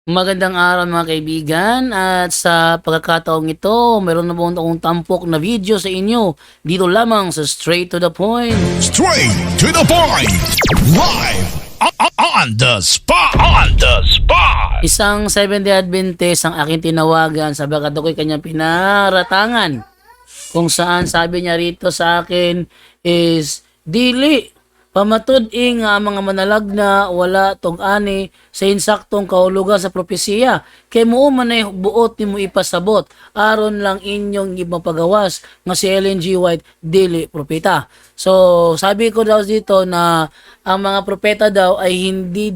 Magandang araw mga kaibigan at sa pagkakataong ito, meron na po akong tampok na video sa inyo dito lamang sa Straight to the Point. Straight to the point. Live on the spot. On the spot. Isang Seventh-day Adventist ang aking tinawagan sabagat ako'y kanyang pinaratangan kung saan sabi niya rito sa akin is dili pamatud-ing nga mga manalagna wala tong ani sa insaktong kahulugan sa propesiya kay mao man ay buot nimo ipasabot aron lang inyong ipapagawas nga si Ellen G. White dili propeta. So sabi ko daw dito na ang mga propeta daw ay hindi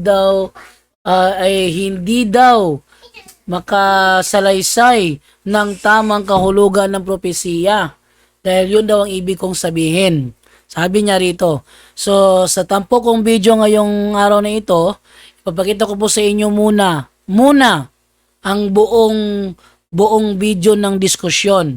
daw makasalaysay ng tamang kahulugan ng propesiya dahil yun daw ang ibig kong sabihin. Sabi niya rito. So, sa tampo kong video ngayong araw na ito, ipapakita ko po sa inyo muna ang buong video ng diskusyon.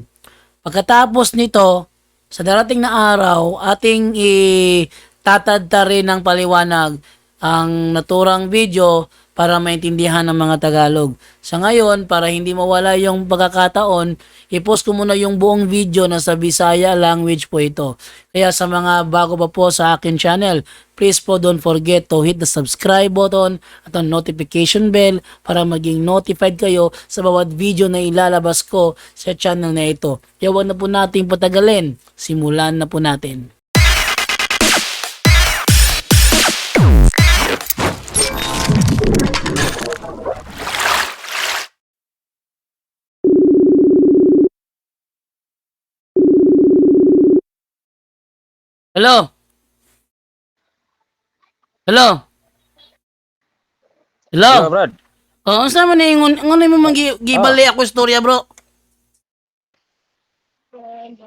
Pagkatapos nito, sa darating na araw, ating itatadta rin ng paliwanag ang naturang video para maintindihan ng mga Tagalog. Sa ngayon, para hindi mawala yung pagkakataon, i-post ko muna yung buong video na sa Bisaya language po ito. Kaya sa mga bago pa po sa akin channel, please po don't forget to hit the subscribe button at ang notification bell para maging notified kayo sa bawat video na ilalabas ko sa channel na ito. Kaya huwag na po natin patagalin. Simulan na po natin. Hello? Hello? Hello? Hello, Brad. Oo, saan man ingon? Nganong mo gibali ako istorya, bro?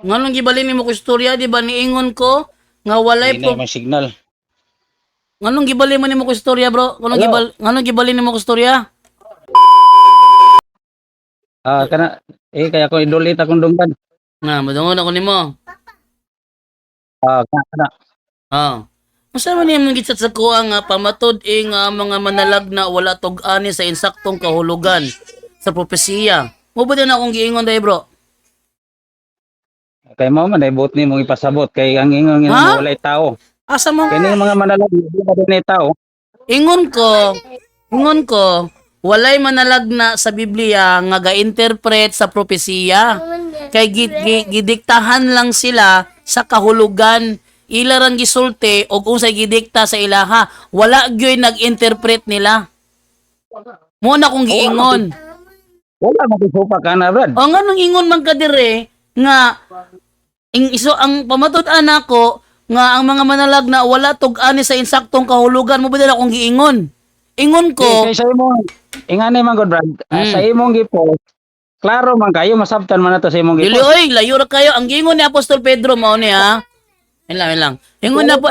Nganong gibali nimo ko istorya, di ba niingon ko nga walay Hindi na po. may signal. Nganong gibali man nimo ko istorya, bro? Hello? Nganong gibali nimo ko istorya? Kaya ko idulit akong dunggan. Nga, madungon ako nimo. Kana. Ah. Unsa man nimo gitsat sa kuha nga pamatod nga mga manalagna wala tug-ani sa insaktong kahulugan sa propesiya. Mo ba din akong giingon dai, bro? Kay mo man, buot ni mong ipasabot. Kay ang ingon Ha? nga walay tao. Asa mo? Kaya mga manalag, hindi ba din tao? Ingon ko, walay manalagna sa Biblia nga ga-interpret sa propesiya. Kay gidiktahan lang sila sa kahulugan ila rang gisulti og unsay gidikta sa ilaha. Wala gyoy nag-interpret nila. Mo na kong giingon. Wala magsupa ka na, Brad. O nga nung ingon man ka dire nga ang pamatud anak ko nga ang mga manalagna wala tug-ani sa insaktong kahulugan mo ba dala kong giingon. Ingon ko, Kay sa imong, ingani man, good, Brad. Sa imong gipost, klaro man kayo, masabtan man na to sa imong dili gipost. oy, layo ra kayo. Ang giingon ni Apostol Pedro mao ni ha. Yan lang. Ingon na po,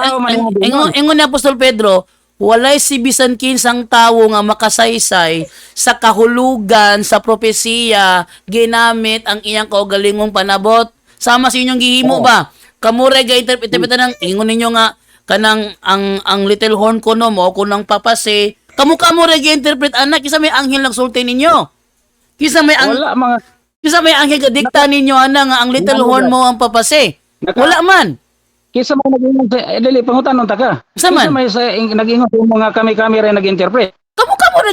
ingon ni Apostol Pedro, walay si bisan kinsang tawo nga makasaysay sa kahulugan sa propesiya ginamit ang iyang kaugalingong panabot. Sama sa inyong gihimo ba? Kamure ga interpretan ng ingon ninyo nga kanang ang little horn ko no mo kunang papase. Kamo ra gi-interpret anak kisa may anghel nagsulti ninyo. Kisa may anghel gadikta ninyo ana nga ang little horn mo ang papase. Wala man. Kisa mo nag-ingon dili, pangutan ta ka. Sa man? Kisa may nag-ingon sa mga kami rin nag-interpret. Kamo ra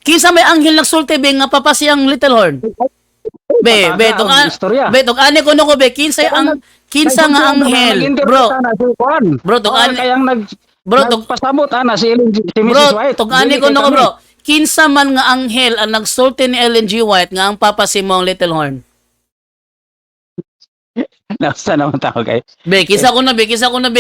kisa may anghel nagsulti be nga papase ang little horn. Be, tong ani ko no ko be kinsa nga anghel, bro. Nagpasabot ana si Mrs. Bro, White. tong ani ko no ko, bro. Kinsa man nga anghel ang nagsulti ni Ellen G. White nga ang papasi mo ang little horn. Nasa naman tao kay. Be, kisa ko na be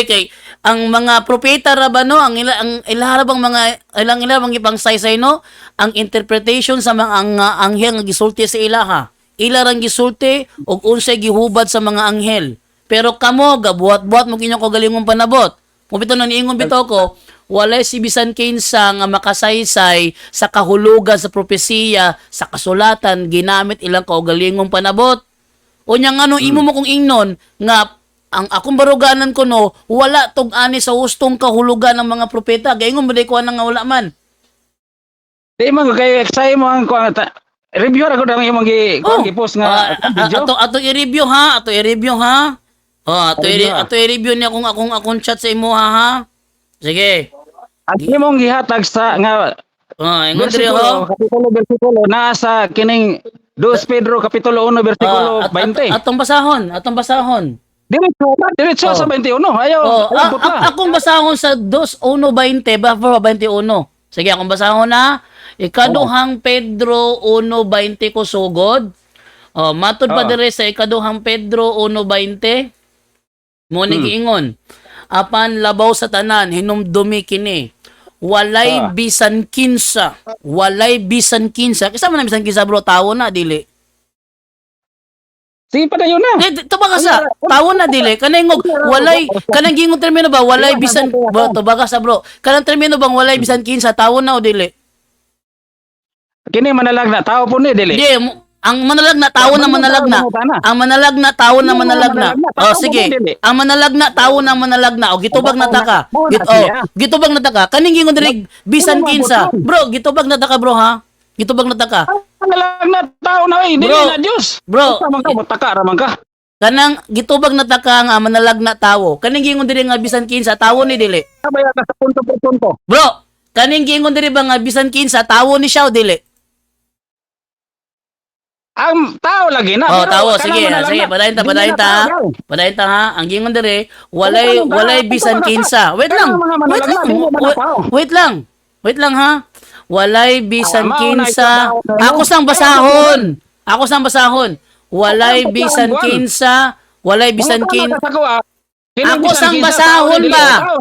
kay ang mga propeta ra ba no, ang ilahara bang mga ilang bang ipang saysay no, ang interpretation sa mga anghel nga gisulti sa ilaha. Ila rang gisulti og unsay gihubad sa mga anghel. Pero kamo gabuhat-buhat mo kinyong kaugalingong panabot. Mubito na niingon bitaw ko, walay si bisan kinsa nga makasaysay sa kahulugan sa propesiya sa kasulatan ginamit ilang kaugalingong panabot. Unya nga no imo mo kung ingnon nga ang akong baruganan ko no wala tug ani sa hustong kahulugan ng mga propeta. Gaingon mo day ko nga wala man. Di man ko kay sa imo ang kuan review ra ko dang imong gi-post nga video. Ato i-review ha, ato i-review ha. Review, ha? Ato i-review ni akong chat sa imo ha. Sige. Ang imong gihatag sa nga Ingon diri ho. Kapitulo naa sa kining 2 Pedro kapitulo 1 bersikulo 20. Atong basahon. Diretso sa 21. Ayaw. Akong basahon sa 2:1:20 ba 21. Sige, akong basahon na. Ikaduhang Pedro 1:20 ko sugod. Matod pa dire sa ikaduhang Pedro 1:20. Mo ni giingon. Apan labaw sa tanan hinumdumi kini. Walay bisan kinsa. Kisa man na bisan kinsa bro, tawo na dili. Sige pa dayon na. To ba ka sa tawo na dili kanang kanang gingon termino ba walay bisan bro to ba ka sa bro kanang termino bang walay bisan kinsa tawo na o dili? Kini manalag na tao po ni dili. Di ang manalag na tawo na manalag na. Ang manalag na tawo na manalag na. Sige. Ang manalag na tawo na manalag na. O gitubag na ta ka. Gitubag na ta ka. Kaning gingon diri bisan kinsa. Bro, gitubag na ta ka bro ha. Gitubag na ta ka. Manalag na tao na dili na Dios. Bro, man ka mutaka ra man ka. kanang gitubag na ta ka nga manalag na tawo. Kaning gingon diri nga bisan kinsa tawo ni dili. Sabaya ka sa punto por punto. Bro, kaning gingon diri ba nga bisan kinsa tawo ni siya o dili? Ang tao lagi na. Tawo sige, sige, padayon ta. Padayon ta ha. Ang gingon diri, walay bisan kinsa. Wait lang ha. Walay bisan kinsa. Ako sang basahon. Walay bisan kinsa. Ako sang basahon ba?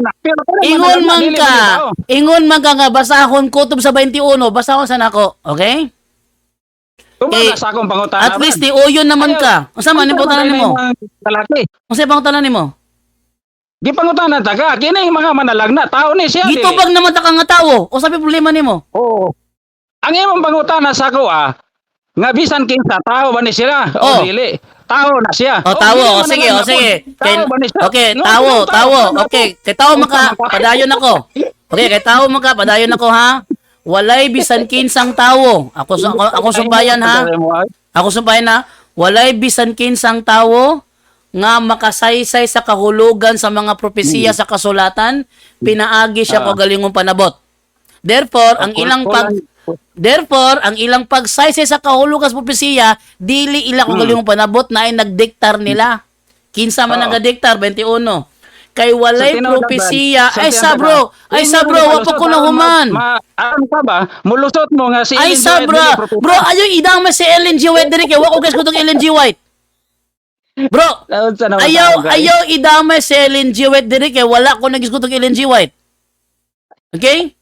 Ingon man ka nga basahon kutob sa 21. Basahon sa nako. Okay? Sa akong pangutana. At least uyon naman ka. Unsa man pangutanan nimo? Lalaki. Unsa pangutanan nimo? Di pangutana ta ka kini mga manalag na tao ni siya. Gitubag naman ta ka nga tawo. Unsa pa problema nimo? Oo. Ang imong pangutana sa ako nga bisan kinsa tao ba ni sila o dili? Tao na siya. Tawo. Sige. Okay, tawo. Okay, kay tawo maka padayon ako. Okay, kay tawo maka padayon ako ha. Walay bisan kinsang tawo. Ako sumbayan ha. Walay bisan kinsang tawo nga makasaysay sa kahulugan sa mga propesiya sa kasulatan, pinaagi siya kagalingong panabot. Therefore, ang ilang pagsaysay sa kahulugan sa propesiya, dili ila kagalingong panabot na ay nagdiktar nila. Kinsa man nagadiktar 21. Kay walay propesiya ay sa bro wa pa ko na human. Aram ka ba mulusot mo nga si ay sa bro ayo idama si Ellen G. White diri kay wa ko guys ko tong Ellen G. White bro ayaw idama si Ellen G. White diri kay wala ko nagis ko tong Ellen G. White okay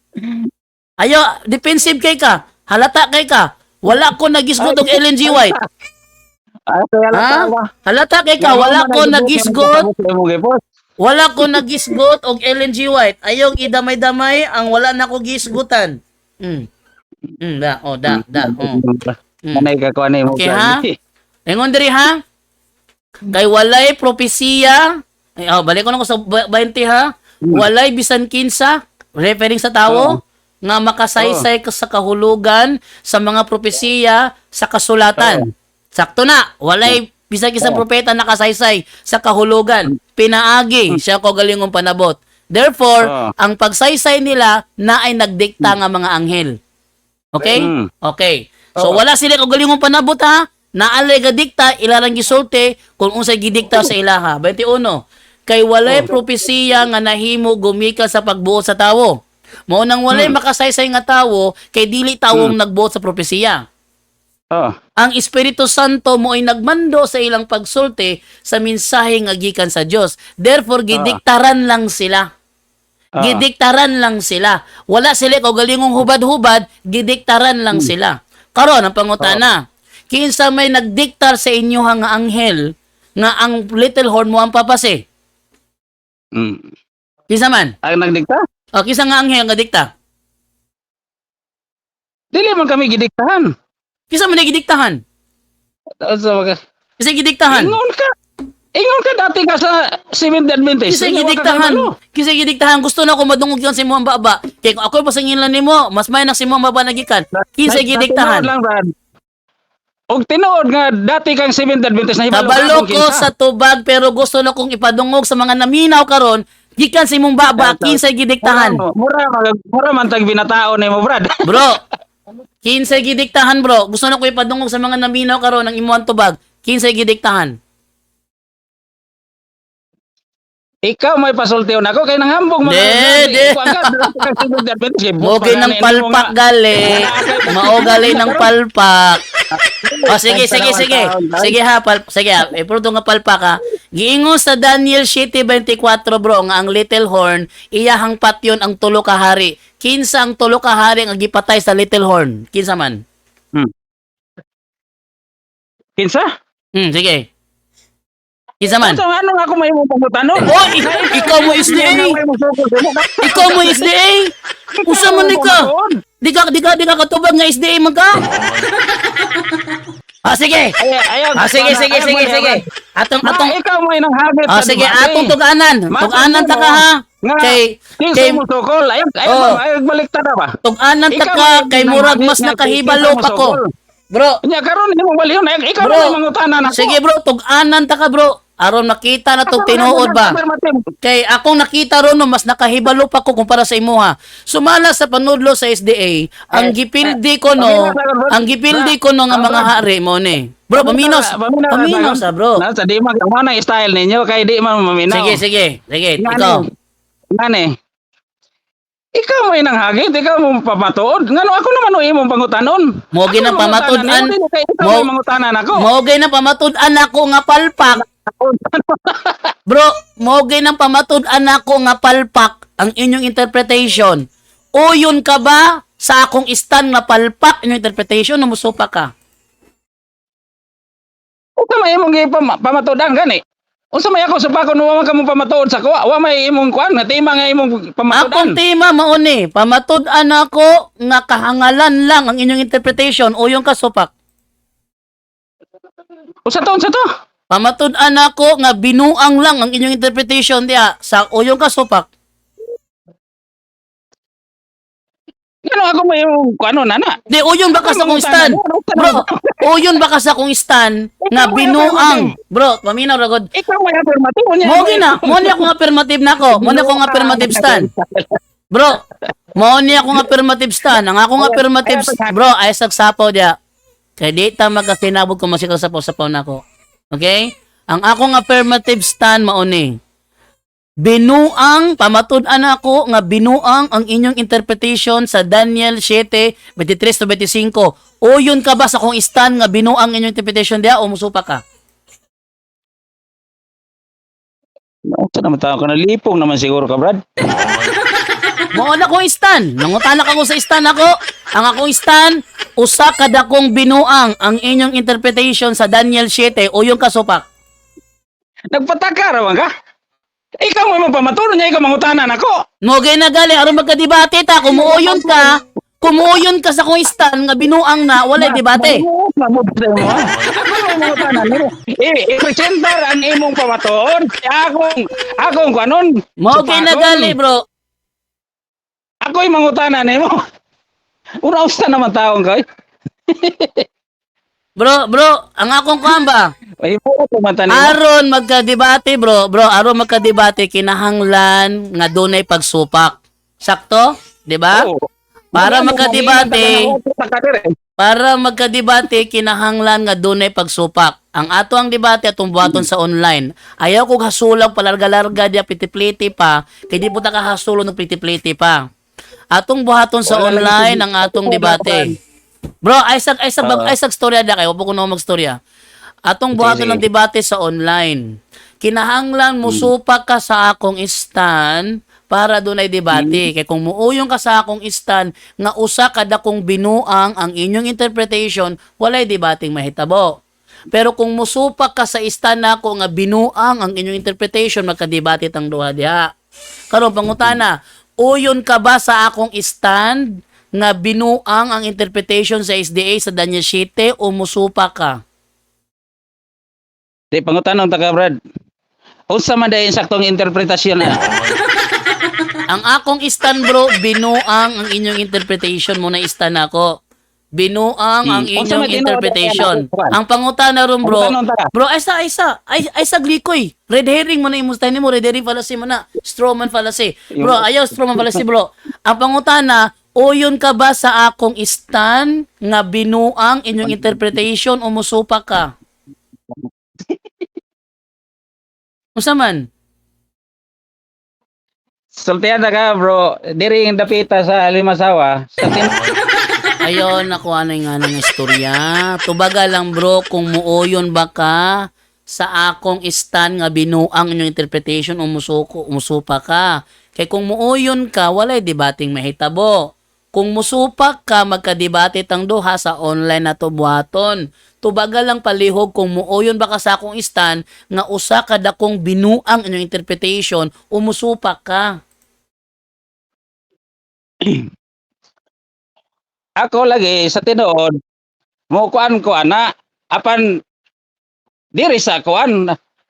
ayo defensive kay ka halata kay ka wala ko nagis ko tong Ellen G. White halata kay ka wala ko nagisgot. Wala ko nagisgot og Ellen G. White. Ayong idamay-damay ang wala na ko gisgutan. Da. Manay ka ko ani mo. Okay ha? Ingon diri ha? Kay walay propesiya. Balik ko na ko sa 20 ha. Walay bisan kinsa, referring sa tawo, nga makasaysay sa kahulugan sa mga propesiya sa kasulatan. Sakto na. Walay bisag isang propeta nakasaysay sa kahulugan, pinaagi siya ko galingong panabot. Therefore, ang pagsaysay nila na ay nagdikta nga mga anghel. Okay? Okay. So wala sila ko galingong panabot ha. Naalay gadikta ilarang gisulti kung unsay gidikta sa ilaha. 21. Kay walay propesiya nga nahimo gumika sa pagbuot sa tawo. Mao nang walay makasaysay nga tawo kay dili tawong nagbuot sa propesiya. Ang Espiritu Santo mo ay nagmando sa ilang pagsulti sa mensahe nga gikan sa Dios. Therefore gidiktaran lang sila. Wala sila kaugalingong hubad-hubad, gidiktaran lang sila. Karon ang pangutana, kinsa may nagdiktar sa inyo nga anghel nga ang little horn mo ang papase? Kinsa man? Ang nagdikta? Kinsa nga anghel nga dikta? Dili man kami gidiktahan. Kinsa man gidiktahan? Kasi gidiktahan. Ingon ka dati ka sa Seventh Adventist. Kisay Ingon ka gidiktahan. kabalo. Kisay gidiktahan. Gusto na ako madungog yan si mo ang baba. Kaya kung ako pasangilan ni mo, mas may nak si mo ang baba nagikan. Kisay gidiktahan. Tinuod lang, Brad. Og tinuod nga dati kang Seventh Adventist na Kabalo ko sa tubag pero gusto na kong ipadungog sa mga naminaw karon. Gikan si mong baba, kinsay gidiktahan. Mura man tag binatao ni mo, Brad. Bro, kinsay gidiktahan bro. Gusto na ko ipadungog sa mga naminaw karon ng imuang tubag. Kinsay gidiktahan. Ikaw may pasultiyon ako kay nanghambog mga De. Mogay ng palpak gali. Maogali ng palpak. O sige. Sige ha, sige ha. Ipruto nga palpak ha. Giingon sa Daniel 7:24 bro nga ang little horn iyahang patyon ang tulo ka hari. Kinsa ang tulo ka hari nga gipatay sa little horn? Kinsa man? Kinsa? Sige. Kinsa man? Ano nga ako may mong pangutanon? Oh, ikaw mo SDA. Ikaw mo SDA. Usa man ni ka? Di ka katubag nga SDA man ka? Sige. Sige. Atong Ikaw mo inang habit. sige, atong tuganan. Tuganan ta ka ha. Kay Kinsa mo sukol? Ay baliktad na ba? tuganan ta ka kay murag mas nakahibalo pa ko. Bro, Nya karon himo baliw na ikaw Bro, na mangutanan ako. sige bro, tuganan ta ka bro. Aron nakita na tong tinuod ba? Kay akong nakita ron no, mas nakahibalo pa ko kumpara sa imuha. Sumala sa panudlo sa SDA, ang gipildi ko no, nga mga hari mo ni. Bro, paminaw sa bro. Nasa di man mo na style ninyo kay di man maminaw. Sige, ikaw. Ngani? Ikaw mo inang hagit, ikaw mo papatuod. Ngano ako naman o imong pangutanon? Mogi ng pamatud-an. Mo mangutanan ako. Mogay ng pamatud-an ako nga palpak. Bro, mogay ng pamatud-an ako nga palpak ang inyong interpretation. Uyon ka ba sa akong stand nga palpak inyong interpretation na musupa ka? Unsa may imong pamatudan gani? Unsa may ako sa pakon wa man kamo pamatuod sa kuwa? Wa may imong kuan nga tima nga imong pamatudan. Akong tema mao ni, pamatud-an ako nga kahangalan lang ang inyong interpretation uyong ka supak. Usa to? Pamatud-an ako nga binuang lang ang inyong interpretation diya sa uyong ka supak. Ngano ako may imong kuano nana? Di, uyon ba ka sa kong stand? Bro, uyon ba ka sa kong stand nga binuang? Bro, paminaw ragod. Ikaw may affirmative niya. Mo ni akong affirmative na ako. Mo ni akong affirmative stand. Bro, mo ni akong affirmative stand. Ang akong affirmative, bro, ay sagsapaw dia. Kay di ta magkasinabog kung masikal sapaw-sapaw na ako. Okay? Ang akong affirmative stand mao ni. Binuang, pamatud-an ako nga binuang ang inyong interpretation sa Daniel 7:23-25. Uyon ka ba sa kong stand nga binuang inyong interpretation diya o musupa ka? Ito naman tao ka na lipong naman siguro ka, Brad. Mo na kong stand. Nangutanak ako sa stand ako. Ang akong stand, usa ka dakong binuang ang inyong interpretation sa Daniel 7 o yung kasupak. Nagpataka raman ka? Ikaw may magpamaturo niya, ikaw mangutanan ako. Mogay na gali, aron magkadebate ta, kumuuyon ka sa kong stand nga binuang na, walay debate. I-presenter ang imong pamatuon. Akong kanon. Mogay na gali, bro. Ako yung mangutanan mo. Uraos na naman taong kay. Bro, ang akong kuhamba. Ay mo tumatan mo. Aron magkadebate, bro, aron magkadebate kinahanglan nga dunay pagsupak. Sakto? 'Di ba? Para magkadebate kinahanglan nga dunay pagsupak. Ang ato ang debate atong buhaton sa online. Ayaw ko hasulang palarga-larga dia pliti-pliti pa, kay di po ta kahasulo ng pliti-pliti pa. Atong buhaton sa online ang atong debate. Bro, ay sag storya da kay, wa po ko na magstorya. Atong buhaton ng debate sa online. Kinahanglan musupak ka sa akong stand para dunay debate. Kay kung muuyong ka sa akong stand nga usa kada kong binuang ang inyong interpretation, walay debating mahitabo. Pero kung musupak ka sa stand nako nga binuang ang inyong interpretation, magkadebate tang duha diha. Karon pangutana, uyon ka ba sa akong stand nga binuang ang interpretation sa SDA sa Daniel 7 o musupak ka? Di pangutanong ta ka, Brad. unsa man day saktong interpretasyon na? Ang akong istan bro, binuang ang inyong interpretation mo na istan ako. Binuang ang Unsa inyong man tinuod interpretation. ang Ang pangutana ron bro, Ang tanong tara. bro, ay sa glikoy. Red herring mo na imustahin mo, red herring fallacy mo na. Strawman fallacy. Bro, ayaw strawman fallacy bro. Ang pangutana, oyon ka ba sa akong istan nga binuang inyong interpretation o musupa ka? Unsa man? Sultihan na ka, bro. Diri yung dapita sa Limasawa. Sa Ayon, nakuha na nga ng istorya. Tubaga lang bro, kung muoyon ba ka sa akong istan nga binuang inyong interpretation o umusupa ka. Kay kung muoyon ka, walay debating mahitabo. Kung musupak ka, magkadebate tang duha sa online na to buhaton. Tubaga lang palihog kung muoyon ba ka sa akong istan nga usa ka dakong binuang inyong interpretation o musupak ka. Ako lagi sa tinuod, mo kuan ko ana, apan diri sa kuan.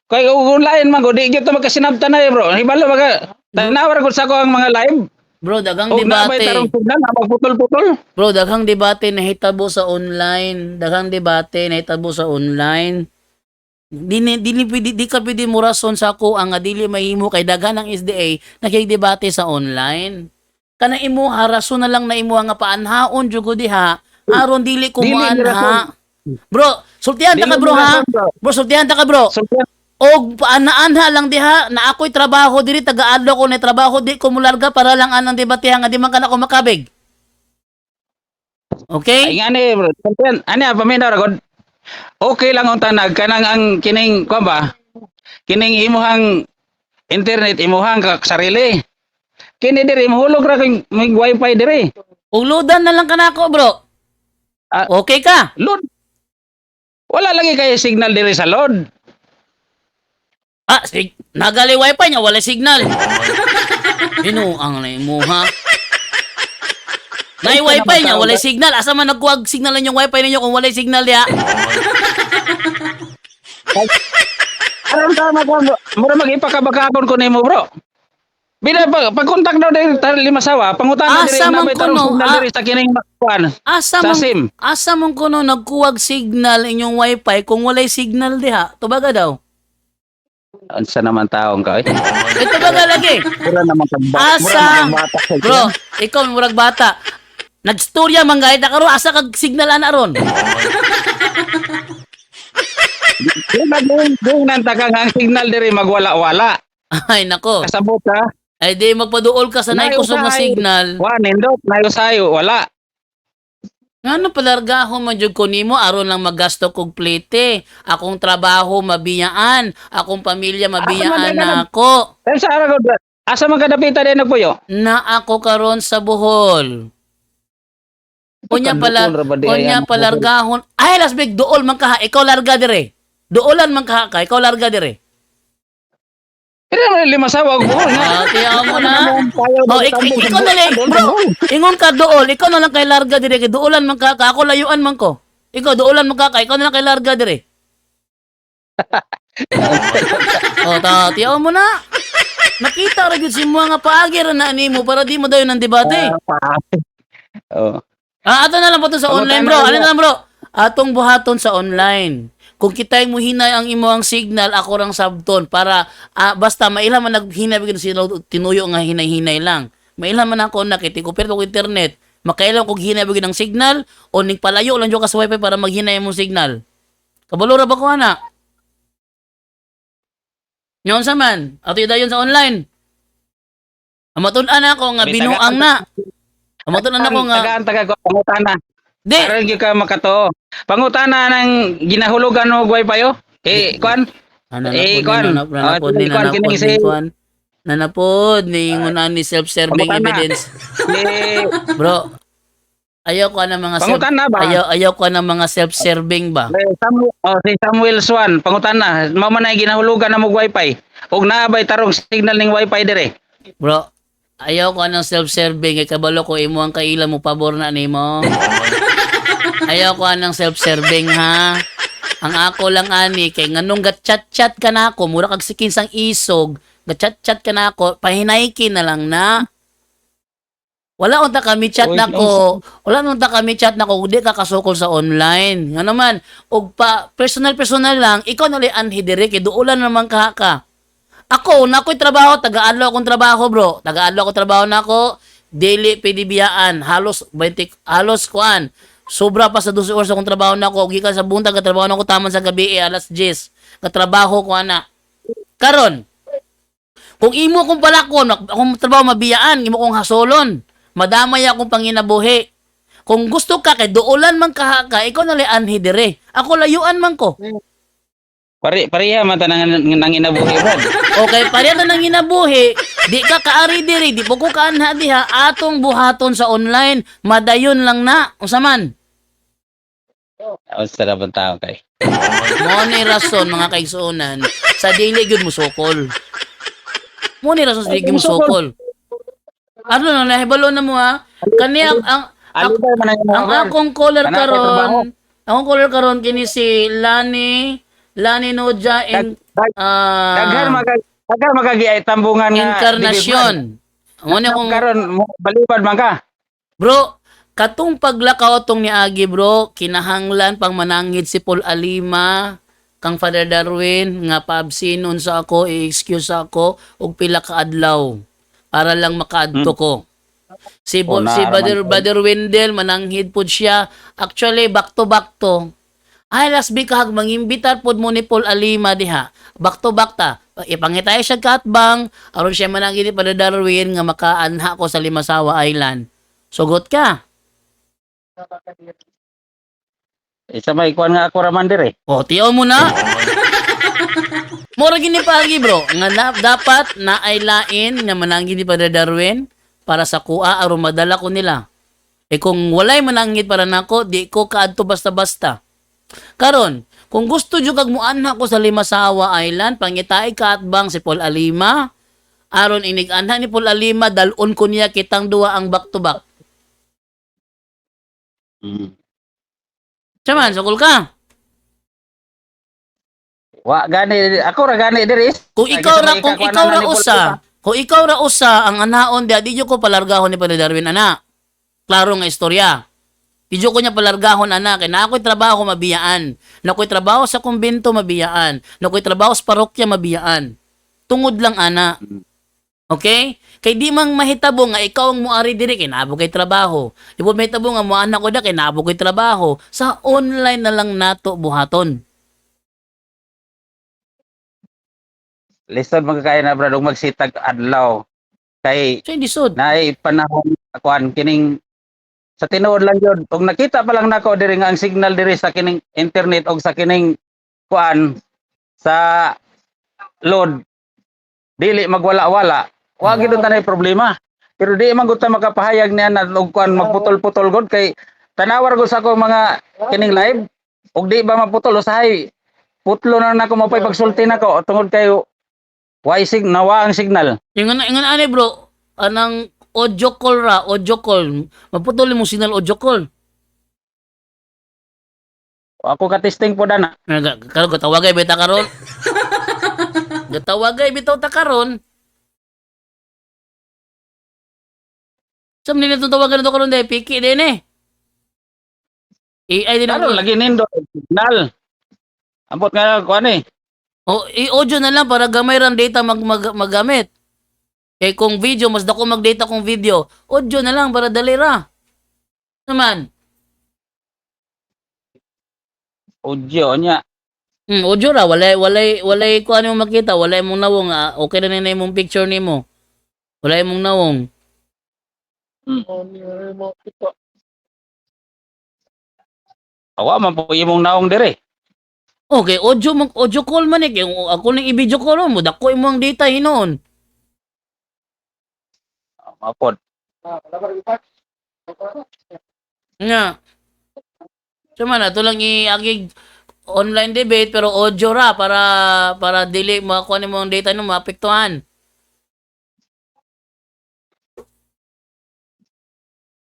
Kay online man ko di gyud to magkasinabtan na bro. Hibalo maga tanawar ko sa ko ang mga live. Bro, daghang Og nabay debate. tarong signal na magputol-putol. Bro, daghang debate na hitabo sa online. Daghang debate na hitabo sa online. Di ka pwede mo rason sa ako ang nga dili mahimo kay daghan ng SDA nakikidebate sa online. Kana imo harason na lang na imo nga paanhaon jud ko diha aron dili ko Dili moanha. Bro, sultihan ta ka Dili bro mo ha. rason, bro. Bro, sultihan ta ka bro. Sultihan. Og paanaanha lang diha na ako'y trabaho diri taga-adlaw ko na trabaho di ko mularga para lang anang debatehan nga di man kana ko makabig. Okay? Ay ngani bro. Sultihan. Ani paminaw ra gud. Okay lang ang tanag kanang ang kining kuan ba? Kining imuhang internet imuhang sarili. Kini diri mahulog ra kay may wifi diri. Og loadan na lang kanako bro. Ah. Okay ka? Load. Wala lagi kay signal diri sa load. Nagali wifi niya, wala signal. Binuang na mo ha. Nay wifi niya, wala signal. Asa man nagkuwag signal yung wifi ninyo kung wala signal ya? Aram tama ka, mura mag-ipakabakakon ko nimo bro. Bila pag-contact daw diri sa Limasawa, pangutana diri Asa man nabay tarong kuno, signal diri sa kining kuan. Asa Sa mong SIM. asa mong kuno nagkuwag signal inyong wifi kung wala signal diha? Tubaga daw. Unsa naman taong ka eh? Ito baga lagi. Mura naman Asa, bro, ikaw murag bata. Nagstorya man gayud ka ro asa kag signal ana ron. Yung nantakang ang signal diri magwala-wala. Ay nako. Kasabot ka. Ay di magpaduol ka sa nay kusog nga signal. Wa nindot nayo sayo wala. Ngano palargahon man jud ko nimo aron lang magasto kog plete. Akong trabaho mabiyaan, akong pamilya mabiyaan na ako. Pero sa araw ko, asa man kadapita din nagpuyo? Na ako karon sa Bohol. Unya pala, unya palargahon. Ay las big duol man ka, ikaw larga dire. Duolan man ka, ikaw larga dire. Pero naman Limasawa og buhol nga. Tiyaw mo na. Oh, ikaw na lang, bro. Ingon ka dool, ikaw na lang kay larga dire. Kay duolan man ka, ako layuan man ko. Ikaw duolan man ka, ikaw na lang kay larga dire. Tiyaw mo na. Nakita ra gyud si mo nga paagi ra na nimo para di mo dayon ng debate. Oh. Ato na lang po to sa online bro. Ano na lang bro? Atong buhaton sa online. Kung kitay mo hinay ang imong signal, ako rang sabton para basta mailhan man naghinay bigod sila tinuyo nga hinay-hinay lang. Mailhan man ako nakiti ko pero kung internet, makailan kog hinay bigod ang signal o ning palayo lang jud ka sa wifi para maghinay imong signal. Kabalo ra ba ko ana? Nyon sa man, ato dayon sa online. Amatun-an ako nga binuang na. Amatun-an ako nga Taga pangutana. di Aron gyud ka makato. Pangutana ng ginahulugan og wifi yo. Kuan. Nanapod ni ingon ni self-serving Pangutana. evidence. Ni Bro, ayaw ko ng mga Pangutana ba? ayaw ko ng mga self-serving ba? si Samuel Swan, pangutana, mao man ay ginahulugan na og wifi. Og naabay tarong signal ning wifi dire. Bro, ayaw ko ng self-serving kay kabalo ko imo ang kaila mo pabor na nimo. Ayaw ko ng self-serving ha. Ang ako lang ani kay nganong gatchat-chat ka na ako, mura kag sikinsang isog, gatchat-chat ka na ako, pahinayki na lang na. Wala unta kami chat Uy, nako. Wala unta kami chat nako, di ka kasukol sa online. Nga naman, og pa personal lang, ikaw na li anhi dire kay duulan naman ka. Ako, nakoy trabaho, taga-adlaw akong trabaho, bro. Taga-adlaw akong trabaho nako, daily PDBaan, halos 20 halos kuan. Sobra pa sa 12 oras akong trabaho nako, gikan sa buntag trabaho nako taman sa gabi alas 10. Katrabaho ko ana. Karon, kung imo kong palakon, akong trabaho mabiyaan, imo kong hasolon. Madamay akong panginabuhi. Kung gusto ka kay duulan man ka, ikaw na li anhi dire. Ako layuan man ko. Pareha man ta nang inabuhi, Brad. Okay, pareha na nang ginabuhi, di ka kaari diri, di po ko kaanha diha, atong buhaton sa online, madayon lang na, unsa man. Ang sarap ang tao kay. Mo ni rason mga kaigsuonan, sa dili gyud mo sukol. Mo ni rason sa dili gyud mo sukol. Ano na nahibalo na mo ha? Kani Alibay man ang ang akong caller Anak ko trabaho. karon, akong caller karon kini si Lani Noja in Daghan magagi ay tambungan nga Encarnacion. Mo ni akong karon balibad man ka. bro, katong paglakaw tong ni Agi bro, kinahanglan pang manangid si Paul Alima, kang Father Darwin nga paabsinon sa ako, i-excuse ako og pila ka adlaw para lang makaadto ko. Si Brother Wendell mananghid pud siya. Actually back to ay last week hag mangimbitar pod mo ni Paul Alima diha. Back to back ta. Ipangitay siya katbang aron siya mananghid ni Father Darwin nga makaanha ko sa Limasawa Island. Sugot ka. Isa may kuan nga ako raman dire. O, tiyaw mo na. Mura gini pagi bro, nga dapat na ay lain nga mananggid ni Father Darwin para sa kuha aron madala ko nila. Kung walay mananggid para nako, di ko kaadto basta-basta. Karon, kung gusto jud kag muanha ko sa Limasawa Island, pangitay kaatbang si Paul Alima, aron inig-anha ni Paul Alima dalon ko niya kitang duwa ang back to back. Saman, sukol ka. Wa gani ako ra gani diri. Kung ikaw ra usa ang anaon di ko palargahon ni Padre Darwin ana. Klaro nga istorya. Di ko niya palargahon ana kay na ako'y trabaho mabiyaan. Na ako'y trabaho sa kumbento mabiyaan. Na ako'y trabaho sa parokya mabiyaan. Tungod lang ana. Okay? Kay di mang mahitabo nga ikaw ang muari diri kay naabo kay trabaho. Di po mahitabo nga muana ko da kay naabo kay trabaho. Sa online na lang nato buhaton. Lisod magkakaya na brad ug magsitag adlaw. Kay So hindi sud. naay panahon kuan kining sa tinuod lang yun. Ug nakita pa lang nako diri nga ang signal diri sa kining internet og sa kining kuan sa load dili magwala-wala. Wa gid tanay problema. Pero di man gud ta makapahayag niya na og kuan magputol-putol gud kay tanawar gud sa ako mga kining live ug di ba maputol usahay putlo na nako mapay pagsulti nako tungod kayo nawa ang signal. Ingon ani bro, anang audio call. Maputol mo signal audio call. Ako ka-testing po dana. Karon gatawagay bita karon. Gatawagay bitaw ta karon. Sam nila tawagan to karon dai piki din eh. AI din Ano ako. lagi nindo signal. Ambot nga kuan eh. O i-audio na lang para gamay ran data magamit. Eh kung video mas dako mag-data kung video, audio na lang para dali ra. Naman. Audio nya. Audio ra walay ko ano makita, walay mong nawong okay na nina imong picture nimo. Walay mong nawong. Awa man po imong naong dire. Okay, audio call man eh. Kaya ako nang i-video call mo, dako imong data hinon. Mapod. Nga. Sama na, ito lang i-agig online debate pero audio ra para dili makuha ni mo ang data no maapektuhan.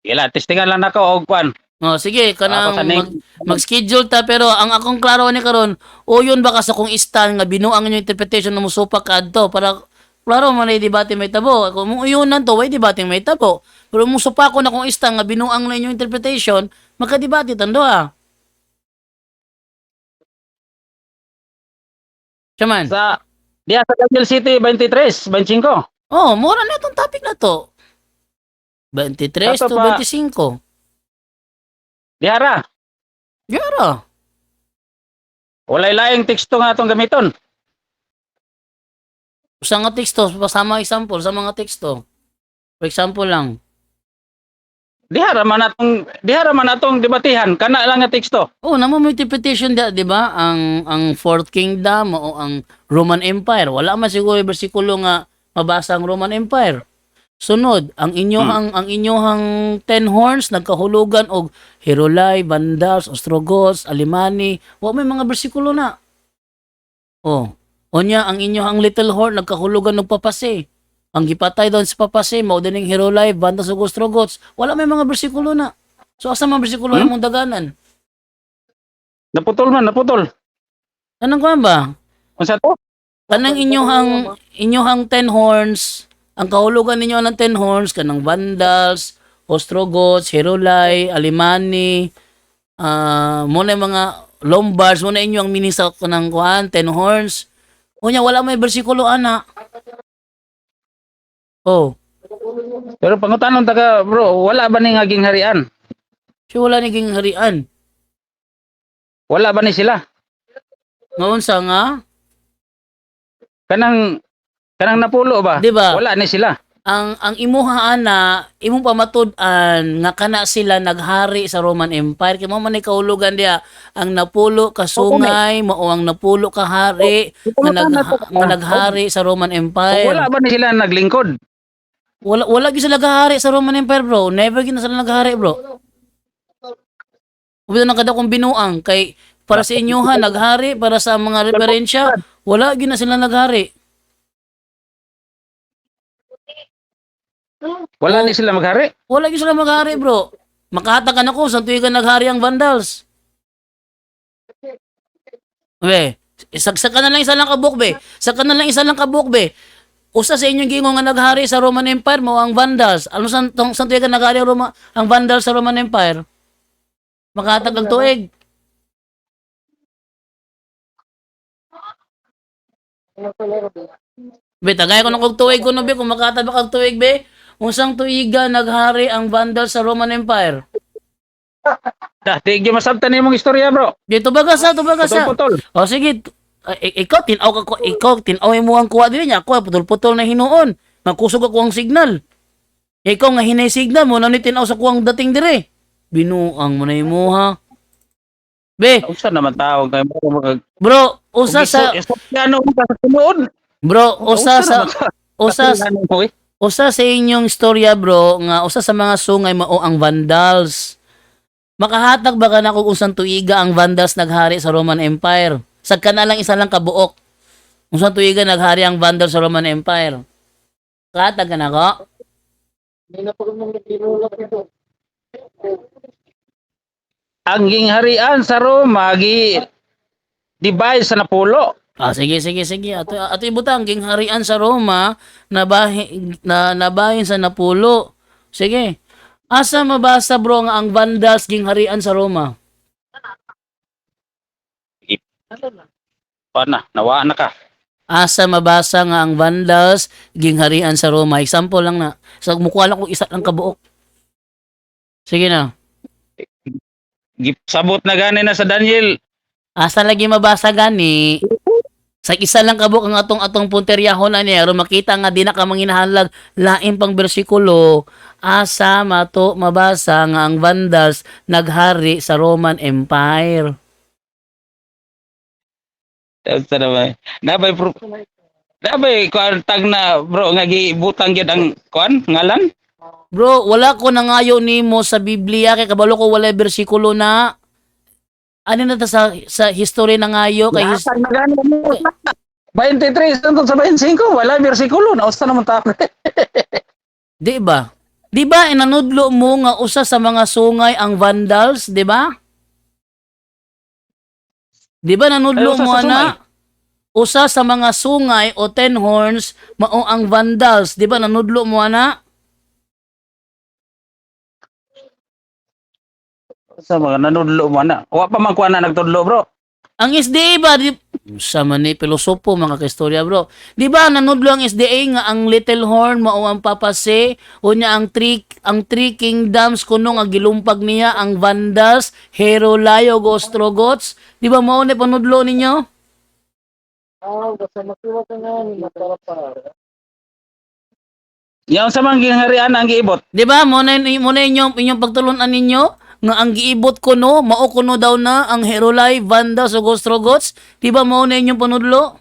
Ila testingan lang nako og kuan. Oh, sige, kanang Ako kaning mag-schedule ta pero ang akong klaro ni karon, o yun baka sa kung istan nga binuang yung interpretation na musupak kadto para klaro man ay debate may tabo. Kung mo uyunan to, way debate may tabo. Pero musupa ko na kung istan nga binuang na yung interpretation, magka-debate tando ah. Chaman. sa diya sa Daniel City 23, 25. Oh, mura na itong topic na to. 23 Ato to pa. 25. Dihara, Yara. walay laing teksto nga atong gamiton. Sa nga teksto, pasama example sa mga teksto. For example lang. Dihara man atong debatihan kana lang nga teksto. Oh, namo may interpretation di ba? Ang Fourth Kingdom o ang Roman Empire. Wala man siguro yung bersikulo nga mabasa ang Roman Empire. Sunod, ang inyohang 10 horns nagkahulugan og Herolai, Vandals, Ostrogoths, Alemani. Wa may mga bersikulo na. Oh, onya ang inyohang little horn nagkahulugan og papase. Ang gipatay doon sa papase mao dining Herolai, Vandals ug Ostrogoths. Wala may mga bersikulo na. So asa man bersikulo na mong daganan? Naputol. Anong kuan ba? Unsa to? Kanang inyohang 10 horns, ang kahulugan ninyo ng 10 horns kanang Vandals, Ostrogoths, Herolai, Alemani, muna yung mga Lombards, muna inyo ang meaning sa kanang kuan 10 horns. Unya wala may bersikulo ana. Oh, Pero pangutanon taga bro, wala ba ni ngaging harian? siya wala naging harian. Wala ba ni sila? Ngayon sa nga, Kanang napulo ba? Di ba? Wala ni sila. ang imuha ana, imong pamatud-an nga kana sila naghari sa Roman Empire kay mao man ni kahulugan diya ang napulo ka sungay mao ang napulo ka hari nga naghari sa Roman Empire. Wala ba ni sila naglingkod? Wala gyud sila naghari sa Roman Empire, bro. Never gyud na sila naghari, bro. Ubito na kada kong binuang kay para sa inyohan naghari para sa mga referensya, wala gyud na sila naghari. Wala ni sila maghari. Wala gyud sila maghari, bro. Makahatagan ako sa tuig naghari ang Vandals. Be, saksakan na lang isa lang ka book, be. Saksakan na lang isa lang ka book, be. Usa sa inyong gingo nga naghari sa Roman Empire mo ang Vandals. Ano san tuig naghari ang Vandals sa Roman Empire? Makahatag ang tuig. Be, tagay ko ng kog tuig ko no, be, kung makahatag ba kag tuig, be. Unsang tuiga naghari ang Vandals sa Roman Empire? Dati gyud masabtan nimong istorya, bro. Dito baga sa. Putol-putol. O sige, ikaw tinaw mo ang kuha dili niya, ako putol-putol na hinuon. Magkusog ako ang signal. Ikaw nga hinay signal mo na ni tinaw sa kuwang dating dire. Binuang mo na imo ha. Be, Unsa naman tawag kay bro, usa sa ano ka sa tinuod? usa sa inyong istorya, bro, nga usa sa mga sungay mao ang Vandals. Makahatag ba ka na kung usang tuiga ang Vandals naghari sa Roman Empire? Sagka na lang isa lang kabuok. Usang tuiga naghari ang Vandals sa Roman Empire. Kahatag ka na ko? Ang gingharian sa Roma divide sa napulo. Sige. Ato ibutang gingharian sa Roma nabahin sa Napulo. Sige. Asa mabasa, bro, nga ang Vandals gingharian sa Roma? Pana, nawa na ka. Asa mabasa nga ang Vandals gingharian sa Roma? Example lang na. Sa mukha lang kung isa lang kabuok. Sige na. Sabot na gani na sa Daniel. Asa lagi mabasa gani? Sa isa lang kabuk ang atong punteryahon na niya, makita nga di na ka manginahalag lain pang bersikulo, asa mato mabasa nga ang Vandals naghari sa Roman Empire. Sa naman. Nabay kuan tag na bro nga gibutang gyud ang kuan ngalan. Bro, wala ko nangayo nimo sa Biblia kay kabalo ko wala bersikulo na. Ano na ta sa history na ngayo kay 23 hangtod sa 25 wala bersikulo na usta naman ta. di ba? Di ba inanudlo mo nga usa sa mga sungay ang vandals, di ba? Di ba nanudlo Ay, usa mo sa ana? sungay? Usa sa mga sungay o ten horns mao ang vandals, di ba nanudlo mo ana? Sa mga nanudlo mo na. Wa pa man kuha na nagtudlo, bro. Ang SDA ba, sa man ni pilosopo mga kaistorya bro. Di ba nanudlo ang SDA nga ang Little Horn mao ang papase o niya ang three kingdoms kuno nga gilumpag niya ang Vandals, Herolayo, Ostrogoths. Di ba mao ni panudlo ninyo? Yang sa mga gingharian ang giibot. Di ba mo na inyong pagtulunan ninyo nga ang giibot kuno mao kuno daw na ang Herolay, Vandals, ug Ostrogoths. Di ba mao na inyong panudlo?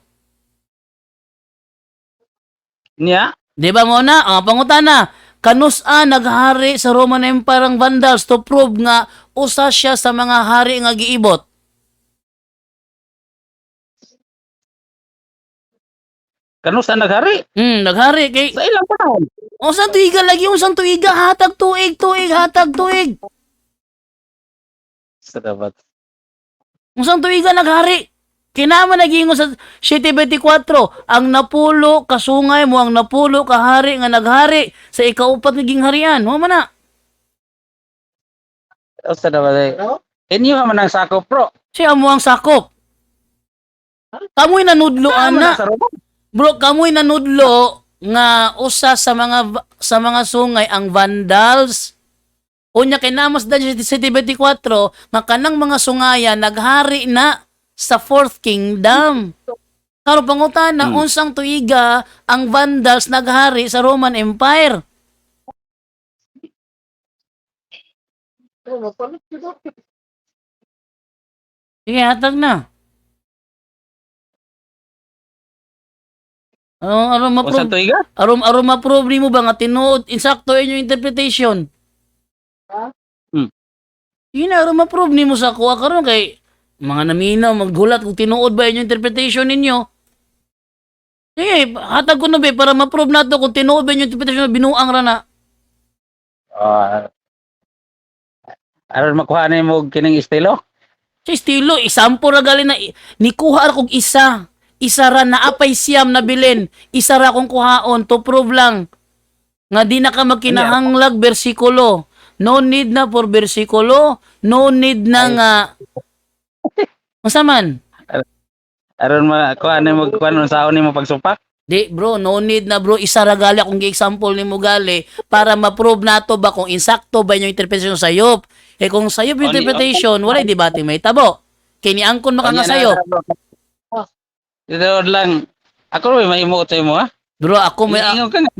Niya? Di ba mo na? Pangutana. Kanusa naghari sa Roman Empire ang Vandals to prove nga usa siya sa mga hari nga giibot. Kano sa naghari? Naghari kay Sa ilang panahon. unsang tuiga lagi unsang tuiga hatag tuig hatag tuig. Sa dapat. Unsang tuiga naghari. Kinama nagingon sa 724 ang napulo kasungay mo ang napulo kahari nga naghari sa ikaupat nga gingharian. Mo man na. Sa dapat. Inyo man ang sakop, bro. Siya mo ang sakop. Kamoy nanudlo ana. Sa Roma. Bro, kamoy nanudlo nga usa sa mga sungay ang Vandals. Unya kay namas dan sa 724 nga kanang mga sungaya naghari na sa Fourth Kingdom. Karon pangutana unsang tuiga ang Vandals naghari sa Roman Empire? Sige, hatag na. Aron O sa ma-prove tuiga? aron ma-prove nimo ba nga tinuod insakto inyong interpretation? Yun na, aron ma-prove nimo sa kuha karon kay mga naminaw maggulat kung tinuod ba inyong interpretation ninyo. Sige, hatag ko na ba para ma-prove nato kung tinuod ba inyong interpretation binuang ra na. Aron makuha na mo kining estilo? Sa estilo, isampo ra gali na nikuha ra kog isa. Isa ra na apay siyam na bilin. Isa ra kong kuhaon to prove lang nga di na ka magkinahanglag bersikulo. No need na for bersikulo. No need na nga masaman. Aron makuha na mo kuha sa ni mo pagsupak? Di bro, no need na bro. Isa ra gali akong gi-example ni mo gali para ma-prove nato ba kung insakto ba yung interpretation sayop. Eh kung sayop yung interpretation, walay debate may tabo. Kini angkon makangasayop. Ito lang. Ako rin mahimo sa imo, ha? Bro, ako may Ingon ka nga.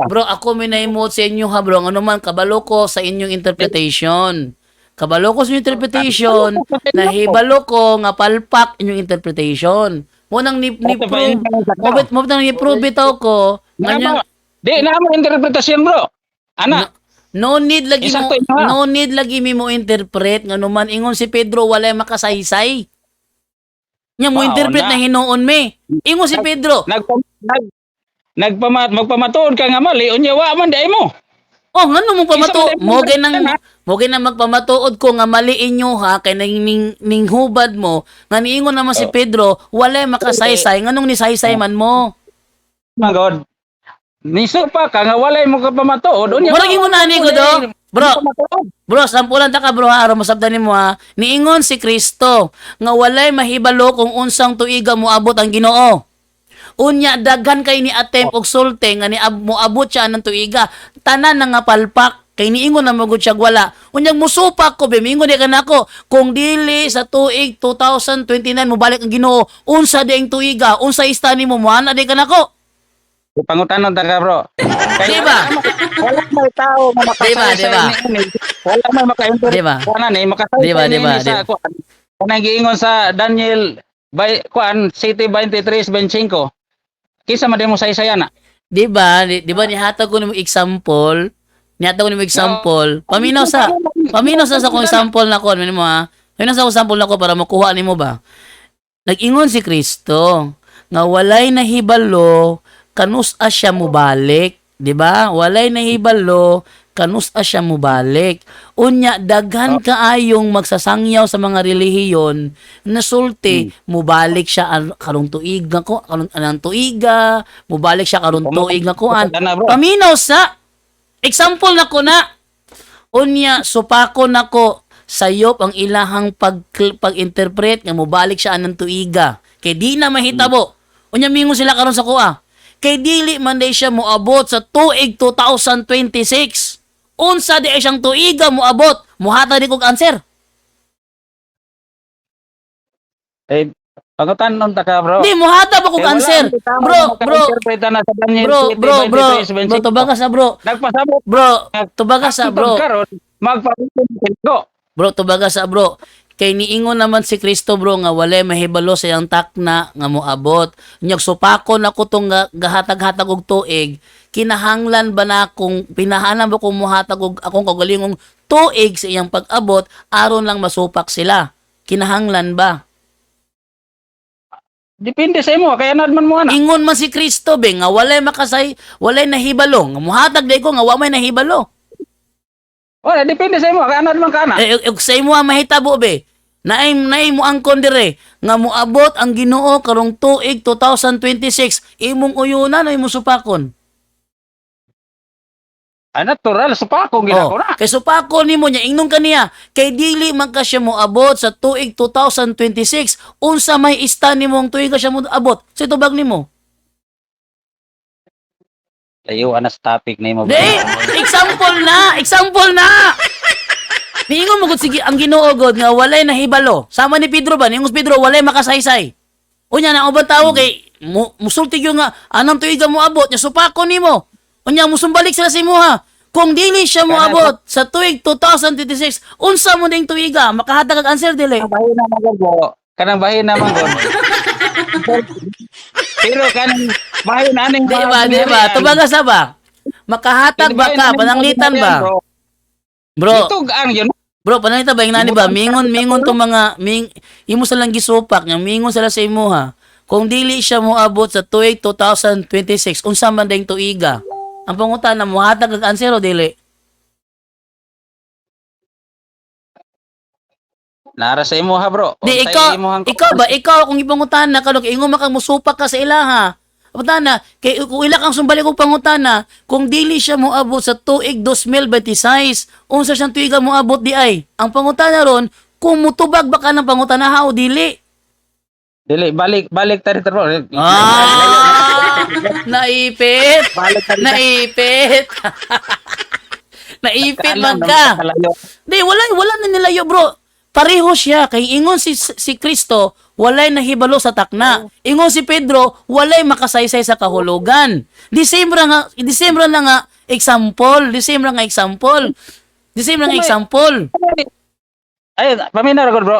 bro, ako may naimot sa inyo ha, bro. Ano man kabalo ko sa inyong interpretation. Kabalo ko sa inyong interpretation, nahibalo ko nga palpak inyong interpretation. Mo nang ni-prove, mo nang ni-prove bitaw ko, nga Di na mo interpretasyon, bro. Ana, no need lagi mo, Isakto ina. no need lagi mi mo interpret nga naman ingon si Pedro walay makasaysay. Nya mo Wow, interpret na na. hinuon mi. Ingon si Pedro, magpamatuod ka nga mali, unya wa man di mo. oh, ngano mo pamato? Isa mo din Mo nang magpamatuod ko nga mali inyo ha kay ning hubad mo nga niingon naman si Pedro walay makasaysay nganong ni saysay man mo. My God. Niso pa ka nga walay mo ka pamatuod, unya. Murag ingon ani ko do. Bro, sampulan ta ka bro ha, aron masabtan nimo ha. Niingon si Kristo nga walay mahibalo kung unsang tuiga moabot ang Ginoo. Unya daghan kay ni attempt og sulte nga ni moabot siya ng tuiga. Tanan na nga palpak kay niingon na magud siya wala. Unyang musupak ko bimingon di kanako kung dili sa tuig 2029 mo balik ang Ginoo, unsa diing tuiga, unsa ista nimo mo ana di kanako. Pangutanon ta ka, bro. Di ba? Wala may tao nga makasaysay. Di ba? Wala may maka-interpret. Di ba? Wala na, makasaysay Di ba? sa kuan. Kung giingon sa Daniel kuan City 23:25. Kinsa man mo saysayan na? Di ba? Di ba nihatag ko nimo example? Nihatag ko nimo example. Paminaw sa kung example na ko mo ha. Paminaw sa akong example na ko para makuha nimo ba. Nag-ingon si Kristo nga walay nahibalo kanus siya mobalik. di ba? Walay nahibalo kanus siya mubalik. Unya daghan kaayong magsasangyaw sa mga relihiyon na sulti mubalik siya karong tuig nga ko karong anang tuiga, mubalik siya karong tuig nga kuan. Ano, bro? Paminaw sa example na ko na unya supako nako sayop ang ilahang pag-interpret nga mobalik siya anang tuiga kay di na mahitabo unya mingon sila karon sa kuha kay dili man day siya moabot sa tuig 2026 unsa di ay siyang tuiga moabot muhata di kog answer Eh, pangutanon ta ka, bro. di muhata ba kog Eh, wala answer ang tama, bro maka-interpret na sa Daniel bro 7, bro bro 23, bro tubaga sa bro Nagpasabot bro tubaga sa bro karon magpapakita ko. Bro, tubaga sa bro. Kay niingon naman si Kristo bro nga walay mahibalo sa iyang takna nga moabot. Nyag supako na ko tong gahatag-hatag og tuig. Kinahanglan ba na kung pinahanan ba kung muhatag og akong kagalingong tuig sa iyang pag-abot aron lang masupak sila. Kinahanglan ba? Depende sa imo, kaya nadman mo ana. Ingon man si Kristo be nga walay walay nahibalo. Nga muhatag day ko nga wa may nahibalo. Wala, depende sa imo, kaya nadman ka ana. Sa imo ang mahitabo be. Naay mo ang kondire nga moabot ang Ginoo karong tuig 2026 imong uyunan o imong supakon. Natural supa akong ginako na. Kay supakon nimo nya ingnon kaniya kay dili man ka siya moabot sa tuig 2026 unsa may ista nimong tuig ka siya moabot. So tubag nimo. Layo ana sa topic na imo. Di, example na. Niingon mo gud sige ang Ginoo god nga walay nahibalo. Sama ni Pedro ba? Niingon si Pedro walay makasaysay. Unya na ubang tawo kay musulti gyud nga anang tuig ka moabot nya supakon nimo. Unya musumbalik sila sa imo ha. Kung dili siya moabot sa tuig 2026, unsa mo ding tuiga? Makahatag ang answer dili. Bahin naman ko. Kanang bahin naman ko. Pero kanang bahin aning Di ba? Tubaga sa ba? Makahatag ba ka? Pananglitan ba? Bro, Ito ang yun. bro, pananglitan ba? Yung nani ba? Mingon tong mga, imo silang gisupak, yung mingon sila sa imo ha. Kung dili siya moabot sa tuig 2026, unsa man ding tuiga? Ang pangutana mo, hatag ang answer o dili? Nara sa imo ha, bro. Di, ikaw, kung ipangutana ka, ingon makang musupak ka sa ilaha. Pangutana, kung ila kang sumbalik kong pangutana, kung dili siya moabot sa tuig 2026, unsa siyang tuiga moabot di ay? Ang pangutana ron, kung mutubag ba ka ng pangutana ha o dili? Dili, balik tayo bro. Naipit! Naipit! Naipit man ka! Di, wala na nilayo bro. Pareho siya. Kay ingon si Kristo, walay nahibalo sa takna. Ingon si Pedro, walay makasaysay sa kahulugan. Disembre na nga example. Ay, paminaw ra bro.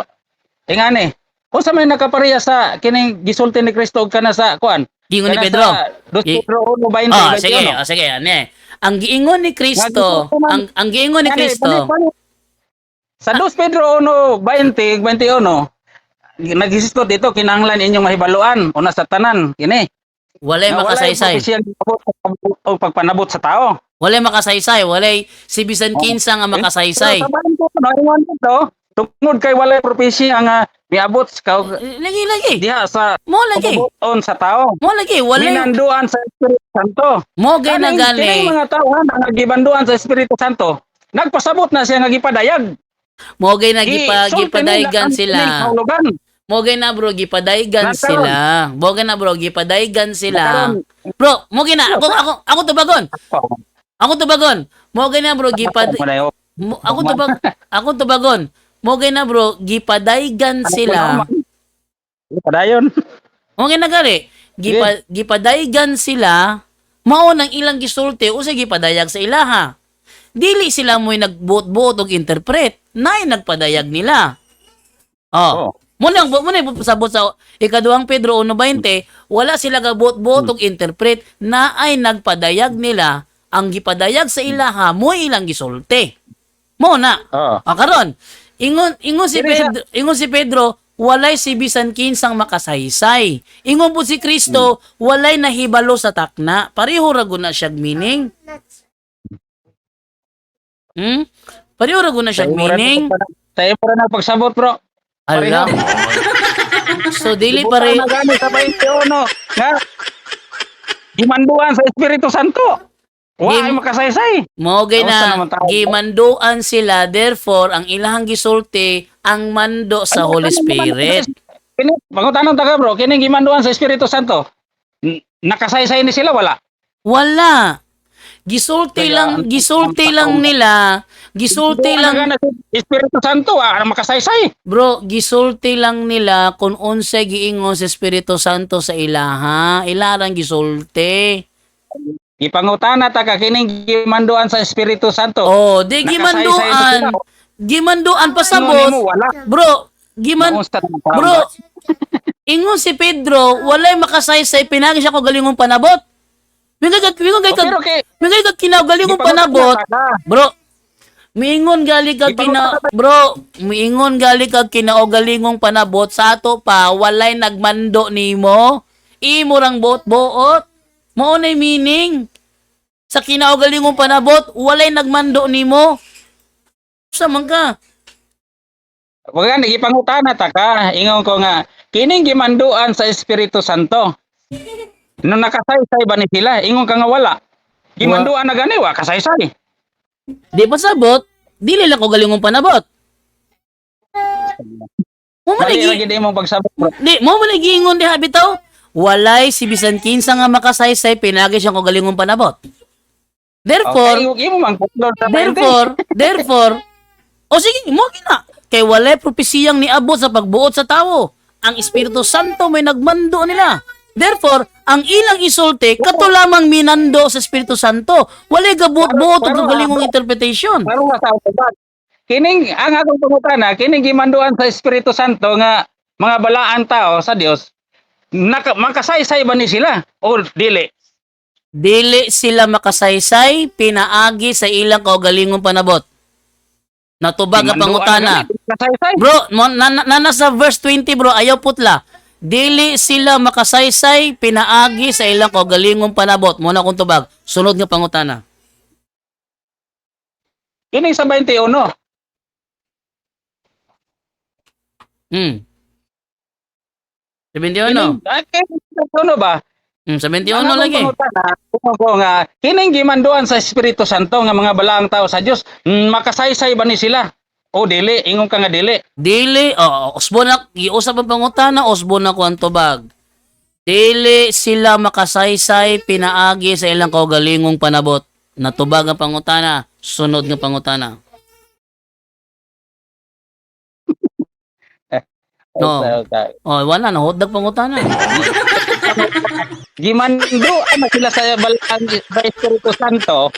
Ingani. Kung sa may nakapareha sa kining gisulti ni Kristo og kana sa kuan. Giingon ni Kana Pedro. sa 2 Pedro 1:20. Sige, ane. Ang giingon ni Kristo, ang giingon ni Kristo, Sa 2 Pedro 1:20, 21, naghisisgot dito, kinahanglan inyong mahibaluan, una sa tanan, kini. walay makasaysay. O pagpanabot sa tao. Walay makasaysay, walay si bisan kinsa nga makasaysay. Pero sa bahin ko, naingon dito, tungod kay walay propesya nga miabot ka Lagi. diha sa Mo lagi. pabuton sa tao. Mo lagi, walay. Minanduan sa Espiritu Santo. Mo gay na Kining gali. mga tao nga nagibanduan sa Espiritu Santo, nagpasabot na siya nga gipadayag. Mo gay na Sulti gipadaygan nila sila. ang kahulugan. Mo gay na bro gipadaygan Nakaroon. sila. Mo gay na bro gipadaygan sila. Nakaroon. Bro, mo gay na ako tubagon. Ako tubagon. Mo gay na bro ako tubagon. Mo gay na bro gipadaygan sila. Padayon. Mo gay na gali. Gipadaygan sila. Mao nang ilang gisulti o sige gipadayag sa ilaha. Dili sila mo'y nagbuot-buot og interpret. Nay nagpadayag nila. Oh. Oh. Muna pasabot sa ikaduhang Pedro 1:20, wala sila gabuot-buot og interpret na ay nagpadayag nila ang gipadayag sa ilaha mo ilang gisulti. Mo na. Oo. Karon ingon si Pedro, walay si bisan kinsang makasaysay. Ingon po si Kristo, walay nahibalo sa takna. Pareho ra gud na siya meaning. Pareho ra gud na siya meaning. Tayo pa na pagsabot, bro. Ala. So dili pare Nagani sa 21 nga gimanduan sa Espiritu Santo. Wa ay makasaysay. Mogay Kamusta na naman tao? gimanduan sila, therefore ang ilahang gisulti ang mando sa Holy Spirit. Kini pangutanong taga, bro, kini gimanduan sa Espiritu Santo. Nakasaysay ni sila wala? Wala. Gisulti lang nila. Gisulti lang, Nagana sa Espiritu Santo, makasaysay. bro, gisulti lang nila kung unsay giingon sa Espiritu Santo sa ilaha. Ilarang gisulti. Ipangutana ta ka kining gimanduan sa Espiritu Santo. Oh, di Nakasaysay na gimanduan. sila. Gimanduan Ano pasabot. nimo wala? Bro, Naunsta na ang bro, tao. ingon si Pedro, walay makasaysay, pinagi siya ko galingong panabot. Mingay Pero kay kag kinaugalingong panabot. Bro, miingon gali kag miingon gali kag kinaugalingong panabot sa ato pa walay nagmando nimo. Imo rang buot-buot. Mao nay meaning sa kinaugalingong panabot walay nagmando nimo. Sa man ka? wala ni gipangutana ta ka, ingon ko nga kining gimanduan sa Espiritu Santo. Nung nakasaysay ba ni sila? Ingon ka nga wala. Gimanduan na gani wa kasaysay. Di pa sabot, dili lang ko galingong panabot. Mo man Dali lagi, ra gid imong pagsabot, bro. mo man lagi ingon diha bitaw. Walay si bisan kinsa nga makasaysay pinagi siyang ko galingong panabot. Therefore, Okay, imo man putlon sa 20. therefore, o sige, mo gina. Kay walay propesiyang niabot sa pagbuot sa tawo. Ang Espiritu Santo may nagmando nila. Therefore, ang ilang isulti, kato lamang minando sa Espiritu Santo. Walay gabuot-buot o gagalingong interpretation. Klaro nga sa usapan. Kining ang atong pangutana, kining gimanduan sa Espiritu Santo nga mga balaan tao sa Dios, makasaysay ba ni sila o dili? Dili sila makasaysay, pinaagi sa ilang kaugalingong panabot. Natubag ang pangutana. Kasaysay. Bro, nasa verse 20 bro, ayaw putla. Dili sila makasaysay, pinaagi sa ilang kaugalingong panabot. Muna kong tubag. Sunod nga pangutana. Kining sa 21. Hmm. 71. Ano ba? 71 Ang lagi. pangutana, ko nga kining gimanduan sa Espiritu Santo nga mga balaang tao sa Dios, makasaysay ba ni sila? O dili, ingon ka nga dili. Dili, osbo na, iusap ang pangutana, osbo na ko ang tubag. Dili sila makasaysay, pinaagi sa ilang kaugalingong panabot. Natubag ang pangutana, sunod nga pangutana. No. Okay. Oh, wala na, hodag pangutana. Gimanduan na sila sa balaang sa Espiritu Santo.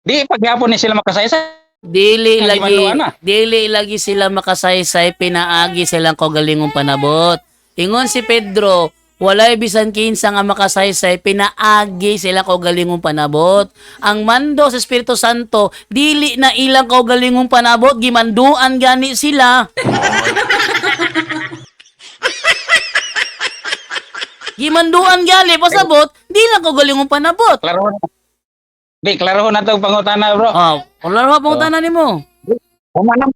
Di paghapon ni sila makasaysay. Dili Nga lagi, gimanduan na. dili lagi sila makasaysay, pinaagi silang kaugalingong panabot. Ingon si Pedro, walay bisan kinsa nga makasaysay, pinaagi sila kaugalingong panabot. Ang mando sa Espiritu Santo, dili na ilang kaugalingong panabot, gimanduan gani sila. Gimanduan gali pasabot, di lang kaugalingong panabot. Klaro na. Di, klaro na itong pangutana, bro. Oh, wala ra pangutana nimo. Humanam.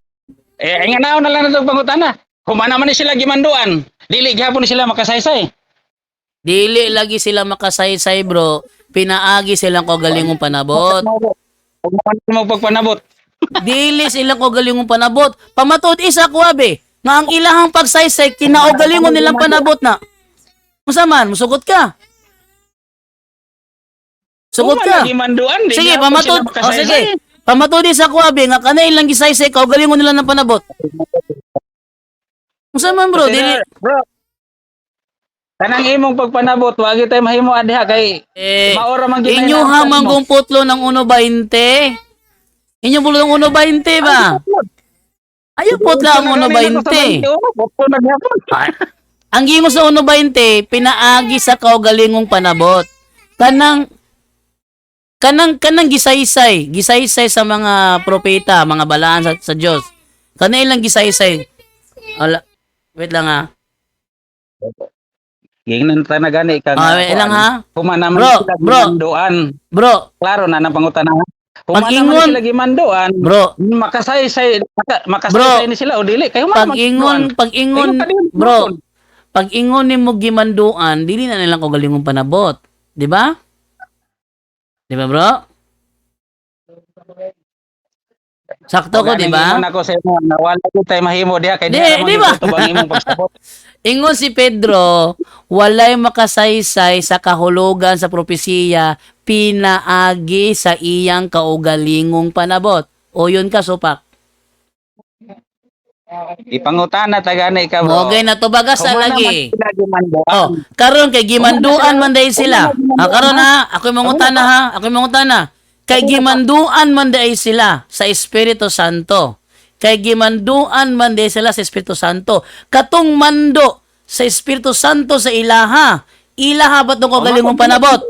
Nga naon na lang na itong pangutana. Humanaman ni sila gimanduan. Dili, gihapon ni sila makasaysay. Dili lagi sila makasaysay, bro. Pinaagi silang kaugalingong panabot. Huwag mo pagpanabot. Dili silang kaugalingong panabot. Pamatod isa kuwabe nga ang ilahang pagsaysay kinaugalingon nilang panabot na. Musaman, musugot ka. Sugot ka. Gimanduan. Di Sige, gihapon pamatod. sila O makasaysay. sige. Pamatod isa kuwabe nga kanay ilang gisaysay kaugalingon nila ng panabot. Musaman, bro, dili. Bro. Kanang imong pagpanabot, wag tayo mahimo adha kay maora man ginay. Inyo hamang kung putlo ng 1.20. Inyo putlo ng 1.20 ba? Ayaw putla ang 1.20. Ang gimo sa 1.20, pinaagi sa kaugalingong panabot. Kanang gisaysay sa mga propeta, mga balaan sa Dios. Kanang ilang gisaysay. Ala, Wait lang ha. Gingnan ta na gani ka Wait lang ha. Humanaman Bro, sila bro. gimanduan. Bro, Klaro na nang pangutana. Pag Humanaman ingon- sila gimanduan. bro, Makasaysay Bro. ni sila o dili kay pag ingon, bro, pag ingon ni mo gimanduan, dili na nilang kaugalingong panabot. Di ba? Di ba, bro? Sakto ko, di ba? Ingon ako sa imo na wala ko tay mahimo diha kay Di, diha di di ba? ba? Imong pagsabot. Ingon si Pedro, walay makasaysay sa kahulugan sa propesiya, pinaagi sa iyang kaugalingong panabot. O yun ka, supak. Ipangutana ta gani ka bro. Mogay na to baga sa lagi. Sila gimanduan. Oh, karon kay gimanduan man day sila. Karon ha, ako mangutana ha, ako mangutana. Kay gimanduan man day sila sa Espiritu Santo. Kay gimanduan man day sila sa Espiritu Santo. Katong mando sa Espiritu Santo sa ilaha. Ilaha ba itong kaugalingong panabot?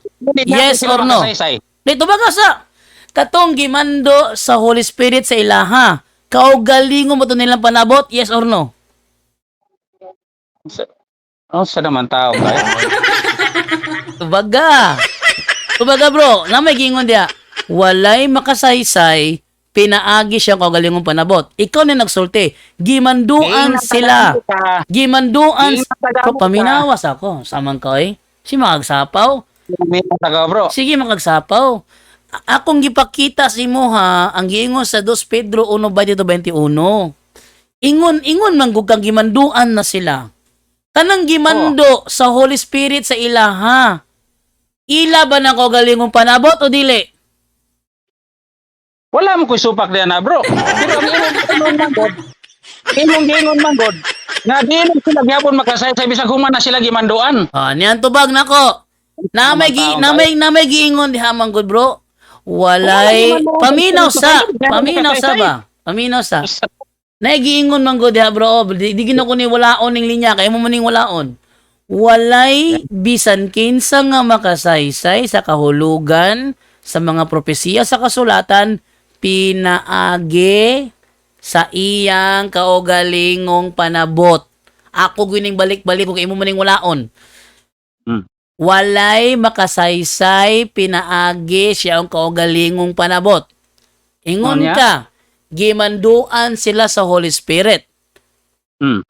Yes or no? Dito baga sa katong gimando sa Holy Spirit sa ilaha. Kaugalingong ba ito nilang panabot? Yes or no? Sa naman tao kay. Tubaga. Tubaga bro, na may gingon dia. Walay makasaysay, pinaagi siya kaugalingong panabot. Ikaw na nagsulti. Gimanduan sila. Gimanduan. Paminawas ako. Samang ko eh. Si makagsapaw. Bro. Sige makagsapaw. Akong gipakita si mo ha, ang giingon sa 2 Pedro 1:21. Ingon manggug kang gimanduan na sila. Tanang gimando sa Holy Spirit sa ilaha. Ila ba na kaugalingong panabot o dili? Wala mo ko'y supak diyan na bro. Pero ang imong man god. Imong man god. Na di sila gyapon makasaysay bisag human na sila gimanduan. Niyan tubag nako. Na may giingon diha man good bro. Walay paminaw sa ba? Paminaw sa. Nagiingon man good diha bro. Di gino ko ni walaon ning linya kay mo maning walaon. Walay bisan kinsa nga makasaysay sa kahulugan sa mga propesiya sa kasulatan pinaagi sa iyang kaugalingong panabot. Ako gining balik-balik kung imo maning walaon. Walay makasaysay pinaagi siya ang kaugalingong panabot. Ingon ka, gimanduan sila sa Holy Spirit.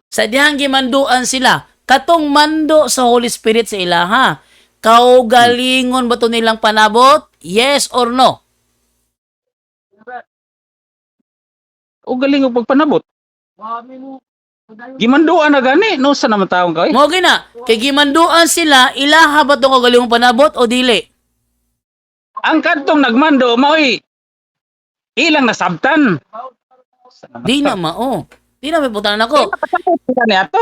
Sa dihang gimanduan sila, katong mando sa Holy Spirit sa ilaha, kaugalingon ba to nilang panabot? Yes or no? O galing og pagpanabot. Gimanduan na gani no sa naman taong kay. Mo gina, kay gimanduan sila, ilaha ba to kaugalingong panabot o dili? Ang kadtong nagmando maoy ilang nasabtan. Di na mao. Di na may putanan ako. Niya to.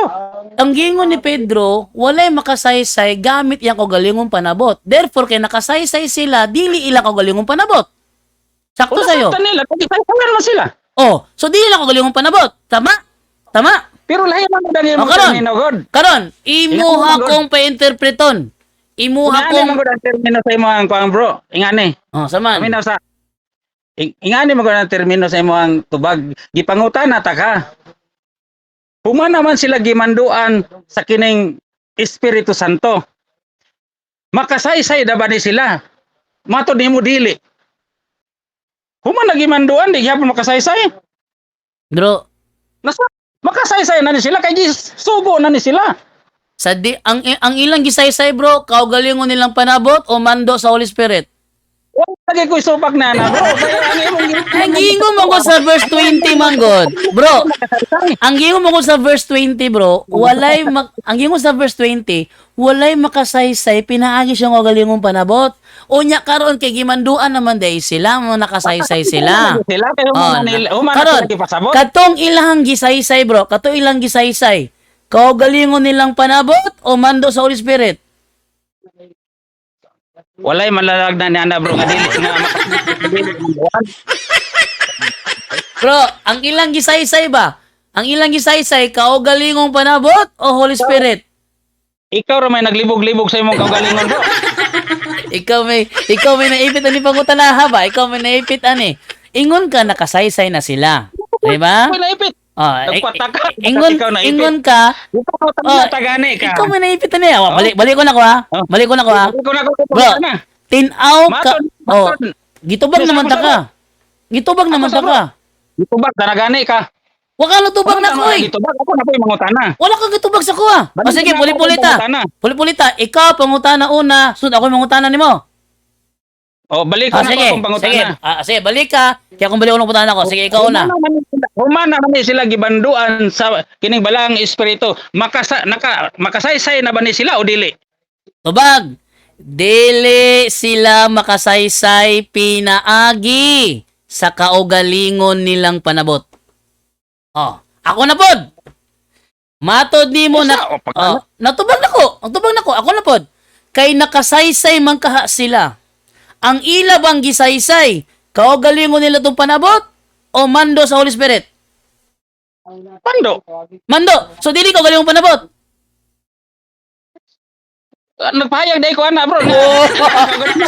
Ang gingon ni Pedro, walay makasaysay gamit iyang kaugalingong panabot. Therefore, kay nakasaysay sila, dili ilang kaugalingong panabot. Sakto sa'yo. Nasabtan nila kung isasayan mo sila. Oh, so dili lang kaugalingong panabot. Tama? Tama? Pero lahi man dali mo karon. termino god. Karon, imuha kong pa-interpreton. Imuha Ingani mo kong... god ang termino sa imo ang kuang bro. Ingani. Oh, saman. Kami na sa ingani mo god ang termino sa imo ang tubag. Gipangutan na ta ka. Human naman sila gimanduan sa kining Espiritu Santo. Makasaysay na ba ni sila? Matod nimo dili. Human na gimanduan di gyapon makasaysay. Bro, Nasa makasaysay na ni sila kay subo na ni sila. ang ilang gisaysay bro, kaugalingon nilang panabot o mando sa Holy Spirit? Wala lagi ko supak na bro. Kaya ang imong Ang gingon mo ko sa verse 20 manggod. Bro, ang gingon mo ko sa verse 20 bro, ang gingon sa verse 20, walay makasaysay pinaagi siyang kaugalingong panabot. Unya karon kay gimanduan naman day sila, mga nakasaysay sila. Sila kay human Karon, na gipasabot. katong ilang gisaysay bro, katong ilang gisaysay, kaugalingon nilang panabot o mando sa Holy Spirit? Walay malalagnan ni ana bro nga dili nga Bro, ang ilang gisaysay ba? Ang ilang gisaysay, kaugalingong panabot o Holy Spirit? ikaw ra may naglibog-libog sa imong kaugalingon bro. Ikaw may naipit ani pangutanaha ba? Ikaw may naipit ani. Ingon ka nakasaysay na sila. Di ba? May naipit. Nagpataka. Ingon, Ikaw naipit. ingon ka. Ikaw Oh, tagani ka. ikaw may naipitan niya. Balik ko na ko ha. Oh. Balik ko na ko ha. Ikaw na ko Bro, na. tinaw ka. Oh, Matod. gitubag Yes, naman ta ako ka. Gitubag naman ta Ako ka. Dito ba tanagani ka? Wa ka lutubag na ko eh. Dito ba ako na po yung mga utana. Wala ka gitubag sa kuha. O Balik sige, na ako puli-pulita. sa utana. Puli-pulita. Ikaw pangutana una, sud ako mangutana nimo. Oh, balik ko na Sige, ko kung sige. pangutana. Sige, balik ka. Kaya kung balik ko ng putana ko, sige ikaw una. Humana man ni sila gibanduan sa kining balang espiritu. Makasaysay na ba ni sila o dili? Tubag. Dili sila makasaysay pinaagi sa kaugalingon nilang panabot. Oh, ako na pod. Matod nimo na Isa, o, pagka- natubag nako. Natubag nako. Ako na pod. Kay nakasaysay man kaha sila. Ang ila bang gisaysay, kaugalingon nila tong panabot o mando sa Holy Spirit? Pando. Mando. So dili kaugalingon panabot. Nagpahayag dai ko ana bro.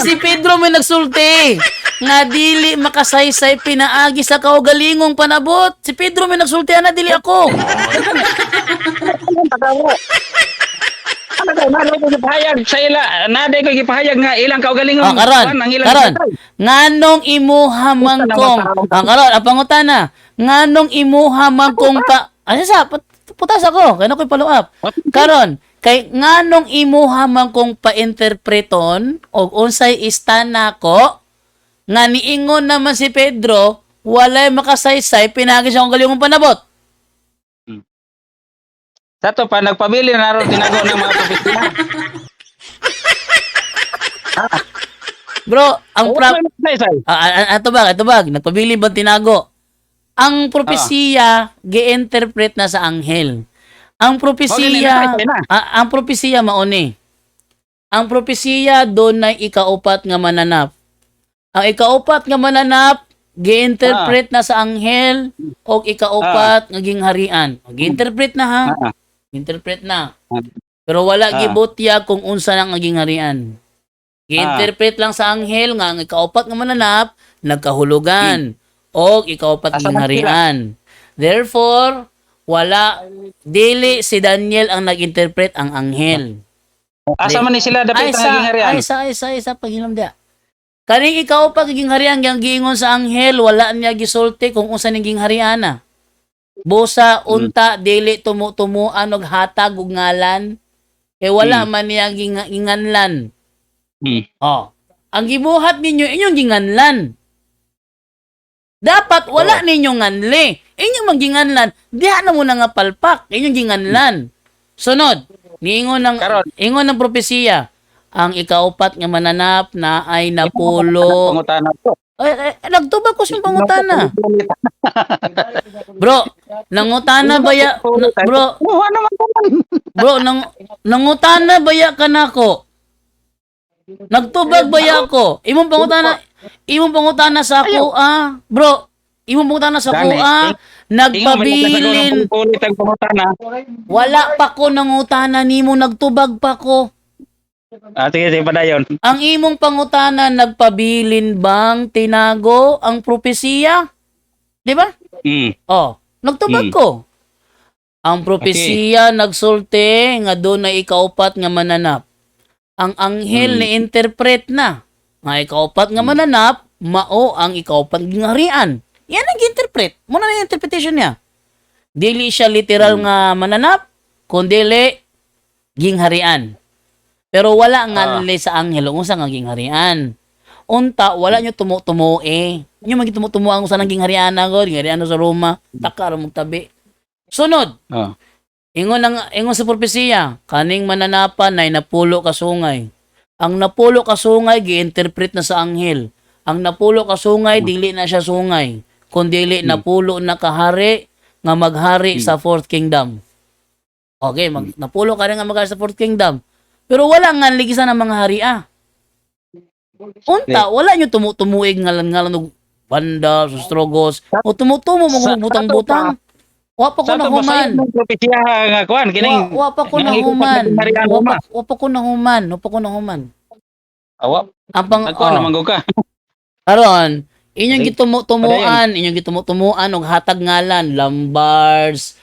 Si Pedro may nagsulti nga dili makasaysay pinaagi sa kaugalingong panabot. Si Pedro may nagsulti ana dili ako. Ano ko naday ko gipahayag sa ila. Naday ko gipahayag nga ilang kaugalingon. Karon. Ang ilang Karon. gipahayag. Nganong imuha mangkong. Karon, ang pangutana. Nganong imuha mangkong pa. Ano sa putas ako. Kaya ko'y follow up. Karon, kay nganong imuha mangkong pa-interpreton o unsay istana ko nga niingon naman si Pedro walay makasaysay pinagi sa kaugalingong panabot. Sa to pa nagpabili na ron tinago ng mga propesya. Bro, ang Say. ito ba, nagpabili ba tinago? Ang propesiya, gi-interpret na sa anghel. Ang propesiya, ang propesiya mauni. Ang propesiya doon na ikaupat nga mananap. Ang ikaupat nga mananap, gi-interpret na sa anghel o ikaupat nga gingharian. Gi-interpret na ha. Interpret na. Pero wala gibutya kung unsa nang naging harian. Gi-interpret lang sa anghel nga ang ikaupat nga mananap nagkahulugan o ikaupat nga harian. Therefore, wala dili si Daniel ang nag-interpret ang anghel. Asa man ni sila dapat ang naging harian? Isa paghinom dia. Kaning ikaupat naging harian yang giingon sa anghel wala niya gisulti kung unsa naging harian na. Busa unta dili tumuan og hatag og ngalan kay wala man niya ginganlan. Oh, ang gibuhat ninyo inyong ginganlan. Dapat wala ninyo nganli. Inyong magginganlan, diha na mo na nga palpak. Inyong ginganlan. Sunod, ingon ng propesiya, ang ikaupat nga mananap na ay napulo. Pangutana to. Nagtubag ko siyang pangutana. Bro, nangutana baya bro, Ano man naman? bro, nangutana baya ka nako. Nagtubag baya ako. Imong pangutana sa ako bro. Imong pangutana sa ako nagpabilin. Ulit ang pangutana. Wala pa ko nangutana nimo nagtubag pa ko. Sige, padayon. Ang imong pangutana nagpabilin bang tinago ang propesiya? Di ba? Oh, nagtubag ko. Ang propesiya nagsulti nga doon na ikaupat nga mananap. Ang anghel ni interpret na. Nga ikaupat nga mananap, mao ang ikaupat nga harian. Yan ang interpret. Muna na yung interpretation niya. Dili siya literal nga mananap, kundi gingharian. Pero wala nga sa anghel kung saan nga gingharian. Unta, wala nyo tumutumo Nyo magitumutumo ang saan ang gingharian na ko, gingharian sa Roma, takar magtabi. Sunod, ingon sa propesiya, kaning mananapan ay napulo ka sungay. Ang napulo ka sungay, gi-interpret na sa anghel. Ang napulo ka sungay, dili na siya sungay. Kundi napulo na kahari, nga maghari sa fourth kingdom. Okay, napulo ka rin nga maghari sa fourth kingdom. Pero wala nga ligisan ng mga hari Unta, wala nyo tumutumuig ngalan og banda, sustrogos, o tumutumo magbutang-butang. Wa pa ko na human. Wa pa ko na human. Wa pa ko na human. Awa. Ang pang Ako naman ka. Karon, Inyong Kasi- gitumuan, inyong gitumuan og hatag ngalan, Lombards,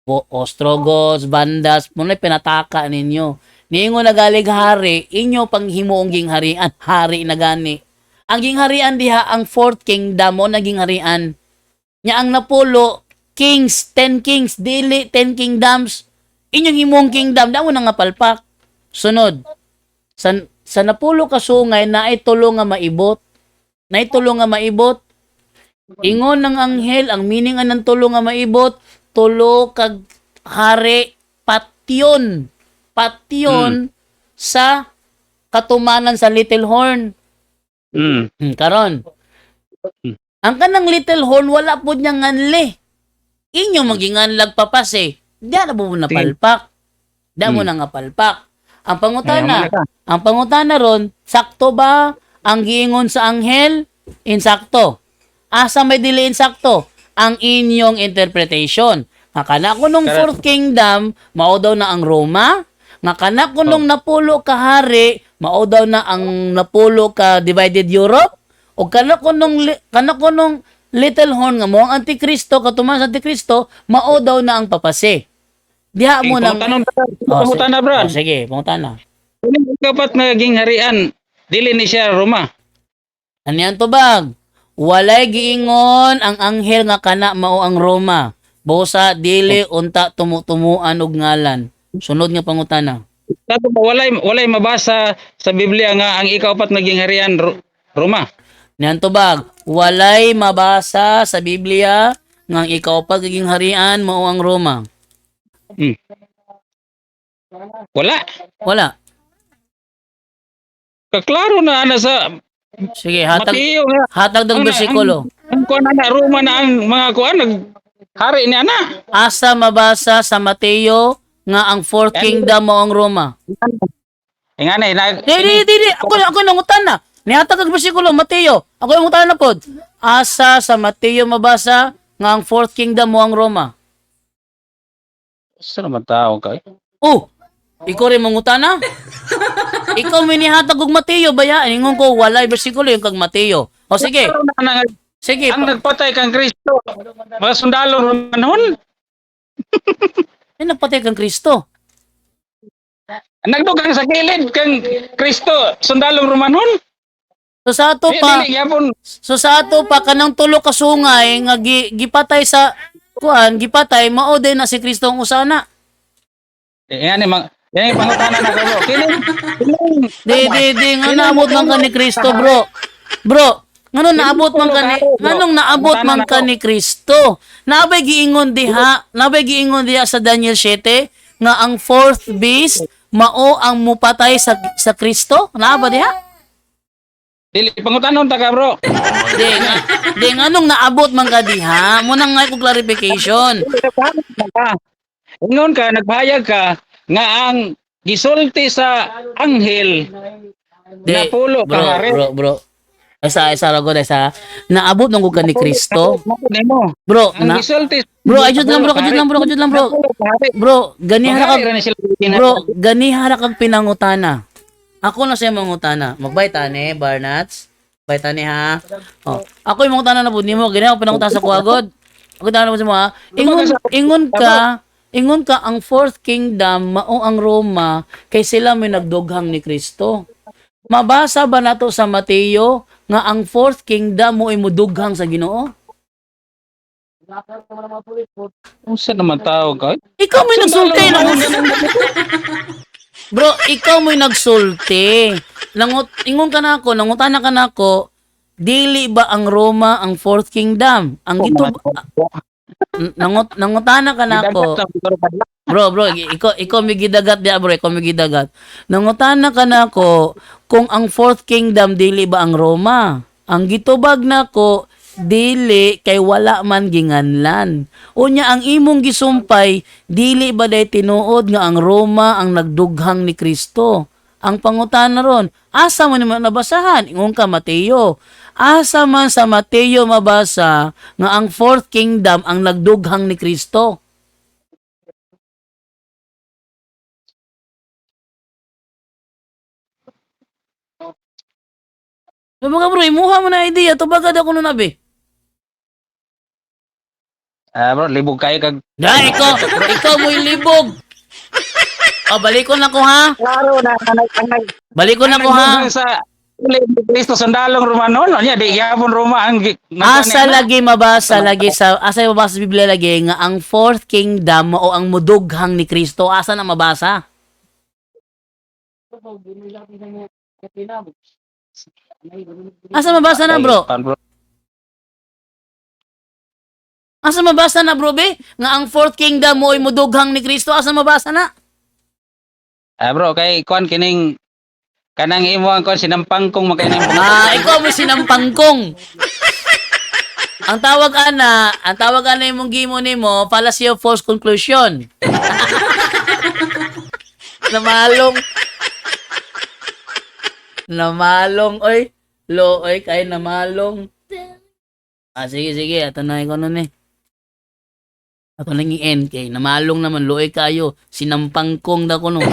Ostrogoths, Bandas, muna pinataka ninyo. Niingon nagalig hari, inyo pang himuong gingharian, hari na gani. Ang gingharian diha ang fourth kingdom mo naging harian. Nya ang napulo, kings, 10 kings, dili 10 kingdoms. Inyong himuong kingdom, damo na nga palpak. Sunod, sa napulo ka sungay na itulo nga maibot. Na itulo nga maibot. Ingon ng anghel, ang meaning ng tulo nga maibot, tulo kag hari patyon. Patyon sa katumanan sa Little Horn. Mm. Karon. Hmm. Ang kanang Little Horn wala pud niya nganli. Inyo maginganlag papase. Diya na mo na palpak. Diya mo na nga palpak. Ang pangutana, Ayaw mo na ka. ang pangutana ron, sakto ba ang giingon sa anghel? Insakto. Asa may dili insakto? Ang inyong interpretation. Nga kana ko nung fourth kingdom, mao daw na ang Roma. Nga kana ko nung napulo ka hari, mao daw na ang napulo ka divided Europe. O kana ko nung Little Horn nga mo ang Antikristo, katuman sa Antikristo, mao daw na ang papase. Diha mo nang Pangutan na, Brad. sige, pangutana. Kung kapat naging harian, dili ni siya Roma. Ano yan tubag? Walay giingon ang anghel nga kana mao ang Roma. Bosa dili unta tumutumuan og ngalan. Sunod nga pangutana. Sabi ba, walay mabasa sa Biblia nga ang ikapat naging harian Roma. Niyan tubag, walay mabasa sa Biblia nga ang ikaw pagiging harian mao ang Roma. Hmm. Wala. Wala. Kaklaro na ana sa Sige, hatag Mateo nga. hatag ng bersikulo. Ang kuan na Roma na ang mga kuan hari ni ana. Asa mabasa sa Mateo nga ang fourth kingdom mao ang Roma. Ingana Di. Ako nangutan na. Nihatag ang bersikulo, Mateo. Ako yung utan na pod. Asa sa Mateo mabasa nga ang fourth kingdom mo ang Roma. Sa naman tao kay. Oh, ikaw rin mangutan na? Ikaw may nihatag og Mateo baya. Ingon ko, walay bersikulo yung kag Mateo. O sige, sige. Ang nagpatay kang Kristo. Mga sundalo Romanhon. Napatay kang Kristo. Nagdugang sa gilid kang Kristo, sundalong Romanhon. So sa ato pa, Dili gyapon. kanang tulo ka sungay nga gipatay sa gipatay mao din na si Kristo ang usana. Yan yung pangutanan na ko. Di nga naabot man ka ni Kristo, bro. Bro, nganong naabot man ka ni Kristo? Nabay giingon diha sa Daniel 7 nga ang fourth beast mao ang mupatay sa Kristo? Naaba diha? Dili pangutanon ta ka, bro. Di nga nung naabot man ka diha, mo nang nga ko clarification. Ingon ka, nagbayag ka nga ang gisulti sa anghel na pulo ka hari. Bro. Isa rago sa naabot nung ka ni Kristo. Nemo. Bro, Ang gisulti. ayud lang bro. Bro, ganihara kag pinangutana. Ako na siya mangutana. Magbay tani, Barnats. Magbay tani ha. Oh, ako yung mangutana na po nimo, ganyan ako pinangutana sa kuagod. Ako tana po sa mga. Ingon ka ang fourth kingdom mao ang Roma kay sila may nagdughang ni Kristo. Mabasa ba nato sa Mateo nga ang fourth kingdom mo ay mudughang sa Ginoo? Unsa naman tao ka? Ikaw may nagsulti. Bro, ikaw mo'y nagsulti. Ingon ka na ako, nangutana ka na ako, dili ba ang Roma ang fourth kingdom? Ang gito nangutana ka na ako. Bro, ikaw may gidagat diya, bro, ikaw may gidagat. Nangutana ka na ako kung ang fourth kingdom dili ba ang Roma? Ang gitubag na ko, dili kay wala man ginganlan. Unya ang imong gisumpay, dili ba day tinuod nga ang Roma ang nagdughang ni Kristo? Ang pangutana ron, asa man naman nabasahan? Ingon ka Mateo. Asa man sa Mateo mabasa nga ang fourth kingdom ang nagdughang ni Kristo? Baka bro, imuha mo na idea. To bagad ako nun abi. Bro, libog kayo kag Na, ikaw mo libog. O, balikon na ko ha. Klaro na Balikon na ko ha. sa Kristo sandalong Romano, nya di yapon Roma ang Asa lagi mabasa sa Biblia lagi nga ang fourth kingdom o ang mudughang ni Kristo asa na mabasa? Asa mabasa na bro? Asa mabasa na bro be? Nga ang fourth kingdom mo ay mudughang ni Kristo asa mabasa na? Bro, kay kuan kining kanang imo ang kuan sinampang kong makainang Ikaw may sinampangkong. Ang tawag ana imong gimo nimo fallacy of false conclusion. Namalong oy. Lo oy kay namalong. Sige, ato na ikaw nun eh. Ako nang i-end kay namalong naman loy kayo sinampangkong na ko no.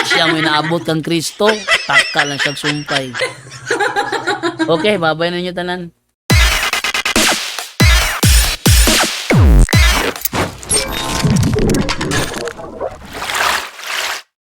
Siya mo inaabot kang Kristo, taka lang siya sumpay. Okay, babay na niyo tanan.